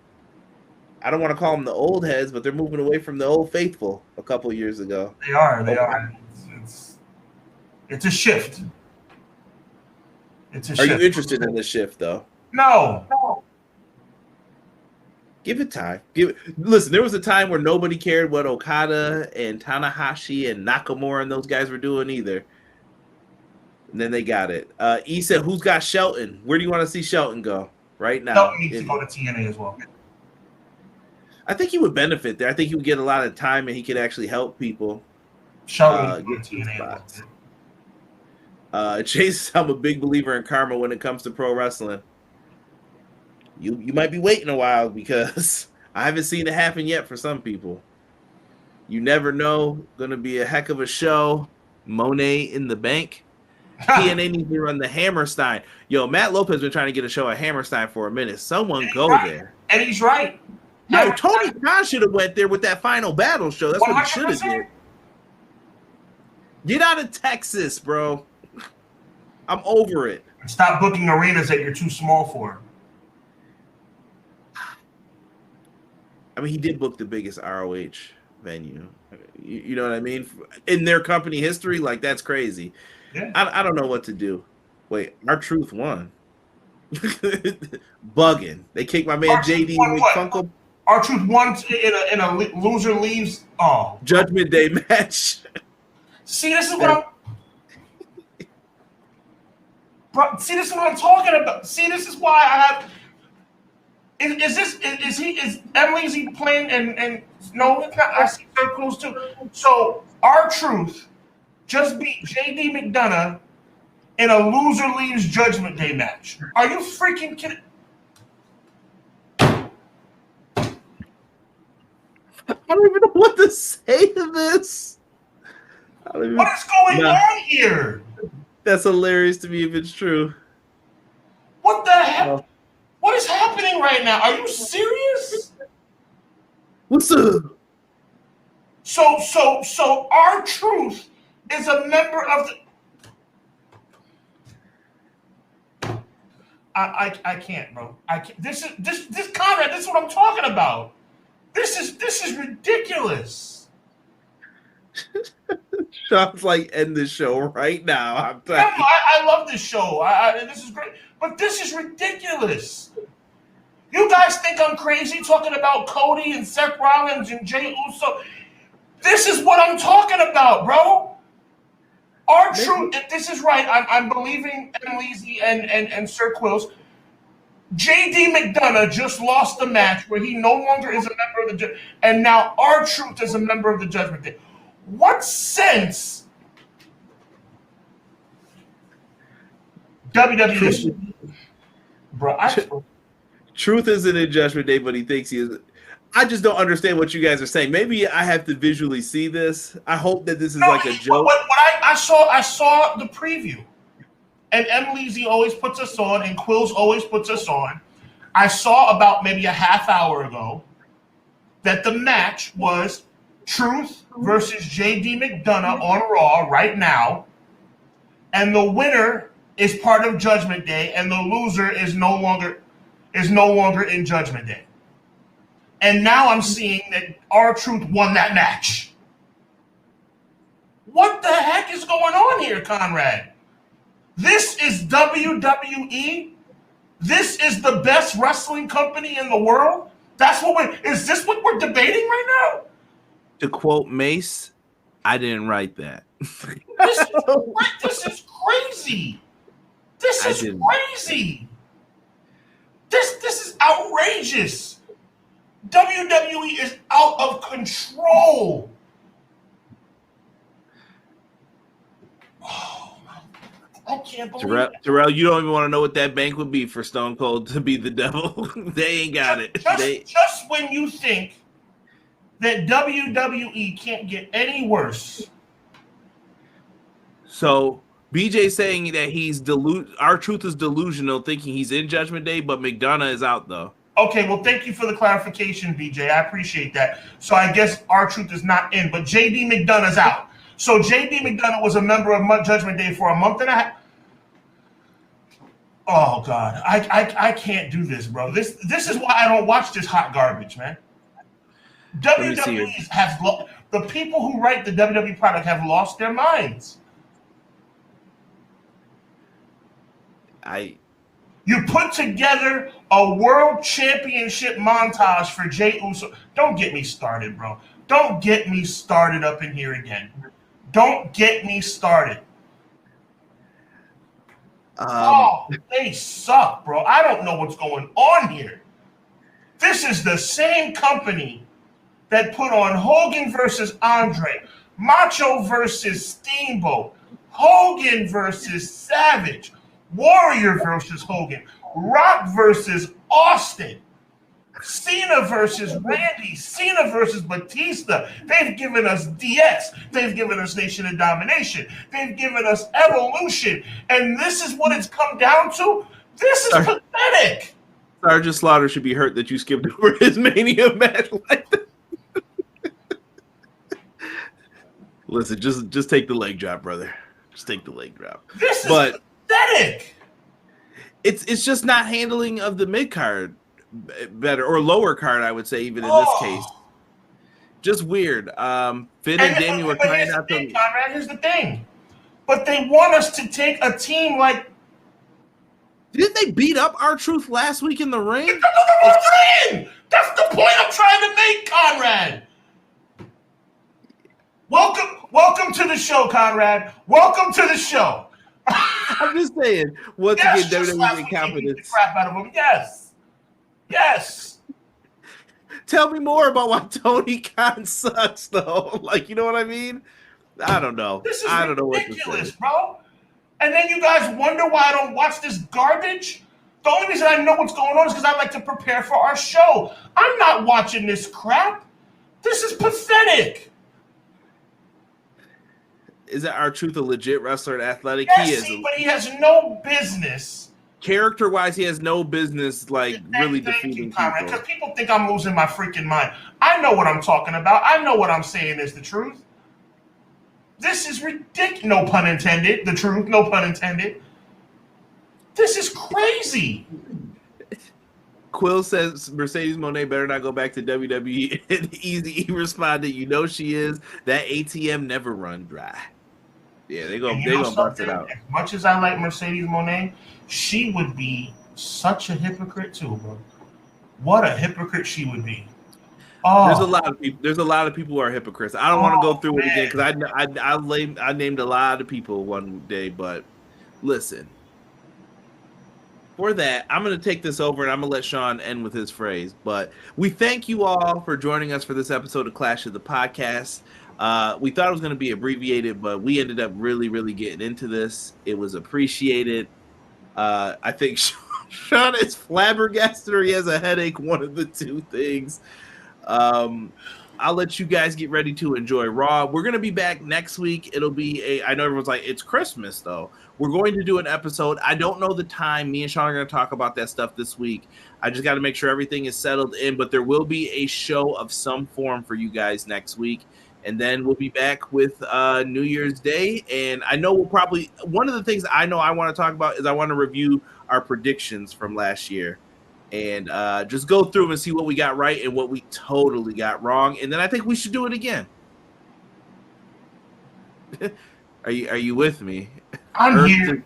I don't want to call them the old heads, but they're moving away from the old faithful a couple years ago. They are. It's a shift. Are you interested in the shift, though? No. Give it time. Listen, there was a time where nobody cared what Okada and Tanahashi and Nakamura and those guys were doing either. And then they got it. E said, who's got Shelton? Where do you want to see Shelton go right now? Shelton needs to go to TNA as well. I think he would benefit there. I think he would get a lot of time and he could actually help people. Shelton get TNA. Chase, I'm a big believer in karma when it comes to pro wrestling. You might be waiting a while because I haven't seen it happen yet for some people. You never know. Going to be a heck of a show. Monet in the bank. TNA needs to run the Hammerstein. Yo, Matt Lopez been trying to get a show at Hammerstein for a minute. Someone go there. And he's right. No, Tony Khan should have went there with that final battle show. That's 100%. What he should have did. Get out of Texas, bro. I'm over it. Stop booking arenas that you're too small for. I mean, he did book the biggest ROH venue. You know what I mean? In their company history, like, that's crazy. Yeah. I don't know what to do. Wait, R-Truth won. Bugging. They kicked my man JD McFunkle. R-Truth won in a loser leaves. Oh, Judgment Day match. See, this is what I'm. Bro, see, this is what I'm talking about. See, this is why I have. Is Emily playing and no, it's not. I see circles too. So R-Truth just beat JD McDonough in a loser leaves Judgment Day match. Are you freaking kidding? I don't even know what to say to this. What is going on here? That's hilarious to me if it's true. What the heck? What is happening right now? Are you serious? What's up? So R-Truth is a member of the. I can't, bro. I can't. This Conrad. This is what I'm talking about. This is ridiculous. Sean's like, end this show right now. I love this show. This is great, but this is ridiculous. You guys think I'm crazy talking about Cody and Seth Rollins and Jey Uso? This is what I'm talking about, bro. R-Truth, if this is right, I'm believing Emleezy and Sir Quills. J.D. McDonough just lost a match where he no longer is a member of the and now R-Truth is a member of the Judgment Day. What sense WWE bro, Truth isn't in Judgment Day, but he thinks he is. I just don't understand what you guys are saying. Maybe I have to visually see this. I hope that this is like a joke. What I saw the preview, and Emleezy always puts us on, and Quills always puts us on. I saw about maybe a half hour ago that the match was Truth versus J.D. McDonough on Raw right now, and the winner is part of Judgment Day, and the loser is no longer in Judgment Day. And now I'm seeing that R-Truth won that match. What the heck is going on here, Conrad? This is WWE? This is the best wrestling company in the world? Is this what we're debating right now? To quote Mace, I didn't write that. This is crazy. This is crazy. This is outrageous. WWE is out of control. Oh, I can't believe it. Terrell, you don't even want to know what that bank would be for Stone Cold to be the devil. They ain't got it. Just when you think that WWE can't get any worse. So BJ saying that R-Truth is delusional, thinking he's in Judgment Day, but McDonough is out though. Okay, well, thank you for the clarification, BJ. I appreciate that. So I guess R-Truth is not in, but J.D. McDonough's out. So J.D. McDonough was a member of Judgment Day for a month and a half. Oh, God. I can't do this, bro. This is why I don't watch this hot garbage, man. WWE has the people who write the WWE product have lost their minds. You put together a world championship montage for Jey Uso. Don't get me started, bro. Don't get me started up in here again. Don't get me started. They suck, bro. I don't know what's going on here. This is the same company that put on Hogan versus Andre, Macho versus Steamboat, Hogan versus Savage, Warrior versus Hogan, Rock versus Austin, Cena versus Randy, Cena versus Batista. They've given us DX. They've given us Nation of Domination. They've given us Evolution. And this is what it's come down to? This is pathetic. Sergeant Slaughter should be hurt that you skipped over his Mania match like that. Listen, just take the leg drop, brother. Just take the leg drop. This is pathetic. It's just not handling of the mid card better or lower card, I would say, even in this case. Just weird. Finn and Damien were trying out to. Conrad, here's the thing, but they want us to take a team like. Didn't they beat up R-Truth last week in the ring? That's the point I'm trying to make, Conrad. Welcome to the show, Conrad. Welcome to the show. I'm just saying. Once again, WWE confidence. Crap out of him. Yes. Tell me more about why Tony Khan sucks, though. Like, you know what I mean? I don't know. This is ridiculous, know what to say. Bro. And then you guys wonder why I don't watch this garbage? The only reason I know what's going on is because I like to prepare for our show. I'm not watching this crap. This is pathetic. Is that R-Truth a legit wrestler and athletic? Yes, he is. But he has no business. Character-wise, he has no business, really defeating people. Because people think I'm losing my freaking mind. I know what I'm talking about. I know what I'm saying is the truth. This is ridiculous. No pun intended. The truth, no pun intended. This is crazy. Quill says Mercedes Moné better not go back to WWE. And Easy responded, "You know she is. That ATM never run dry." Yeah, they gonna bust it out. As much as I like Mercedes Moné, she would be such a hypocrite too, bro. What a hypocrite she would be. There's a lot of people. There's a lot of people who are hypocrites. I don't want to go through it again because I named a lot of people one day. But listen, for that, I'm going to take this over and I'm going to let Sean end with his phrase. But we thank you all for joining us for this episode of Clash of the Podcast. We thought it was going to be abbreviated, but we ended up really, really getting into this. It was appreciated. I think Sean is flabbergasted or he has a headache, one of the two things. I'll let you guys get ready to enjoy Raw. We're going to be back next week. It'll be I know everyone's like, it's Christmas though. We're going to do an episode. I don't know the time. Me and Sean are going to talk about that stuff this week. I just got to make sure everything is settled in, but there will be a show of some form for you guys next week. And then we'll be back with New Year's Day. And I know we'll probably, one of the things I know I want to talk about is I want to review our predictions from last year. And just go through and see what we got right and what we totally got wrong. And then I think we should do it again. Are you with me? I'm here.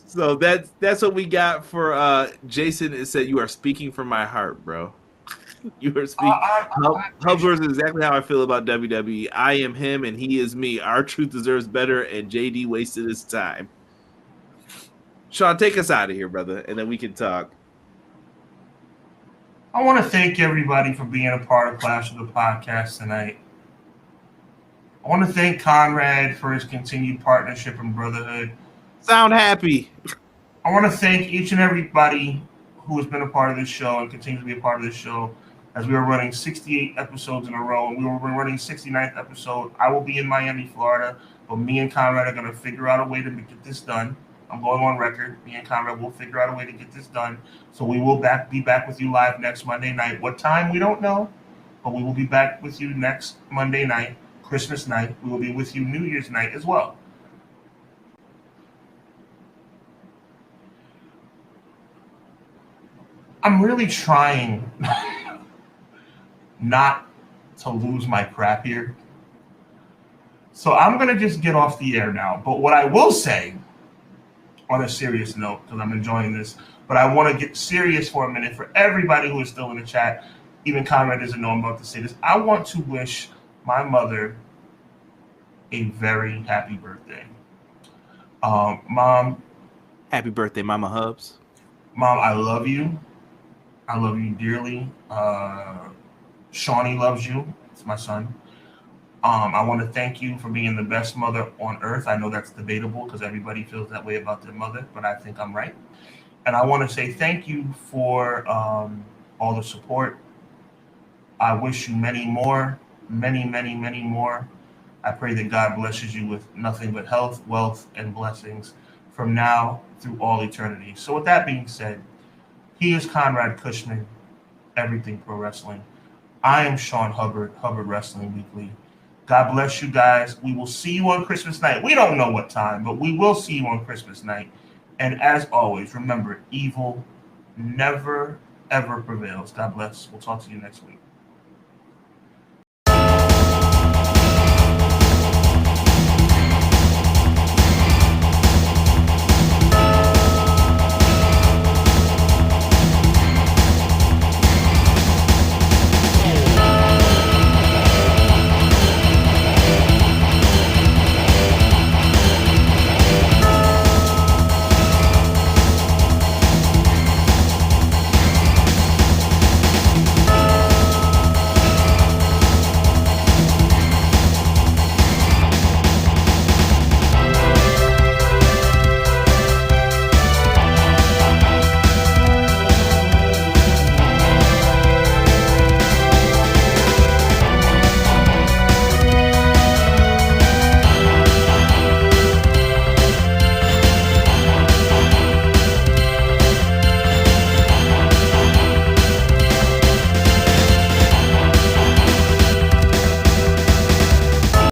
So that's what we got for Jason. It said, "You are speaking from my heart, bro." You are speaking. Hubbard is exactly how I feel about WWE. I am him and he is me. Our truth deserves better, and JD wasted his time. Sean, take us out of here, brother, and then we can talk. I want to thank everybody for being a part of Clash of the Podcast tonight. I want to thank Conrad for his continued partnership and brotherhood. Sound happy. I want to thank each and everybody who has been a part of this show and continues to be a part of this show. As we are running 68 episodes in a row, and we were running 69th episode. I will be in Miami, Florida, but me and Conrad are going to figure out a way to get this done. I'm going on record. Me and Conrad will figure out a way to get this done. So we will be back with you live next Monday night. What time, we don't know, but we will be back with you next Monday night, Christmas night. We will be with you New Year's night as well. I'm really trying not to lose my crap here. So I'm going to just get off the air now. But what I will say, on a serious note, because I'm enjoying this, but I want to get serious for a minute for everybody who is still in the chat. Even Conrad doesn't know I'm about to say this. I want to wish my mother a very happy birthday. Mom. Happy birthday, Mama Hubs. Mom, I love you. I love you dearly. Shawnee loves you. It's my son. I want to thank you for being the best mother on earth. I know that's debatable because everybody feels that way about their mother, but I think I'm right. And I want to say thank you for all the support. I wish you many more, many, many, many more. I pray that God blesses you with nothing but health, wealth, and blessings from now through all eternity. So with that being said, he is Conrad Cushman, Everything Pro Wrestling. I am Sean Hubbard, Hubbard Wrestling Weekly. God bless you guys. We will see you on Christmas night. We don't know what time, but we will see you on Christmas night. And as always, remember, evil never, ever prevails. God bless. We'll talk to you next week.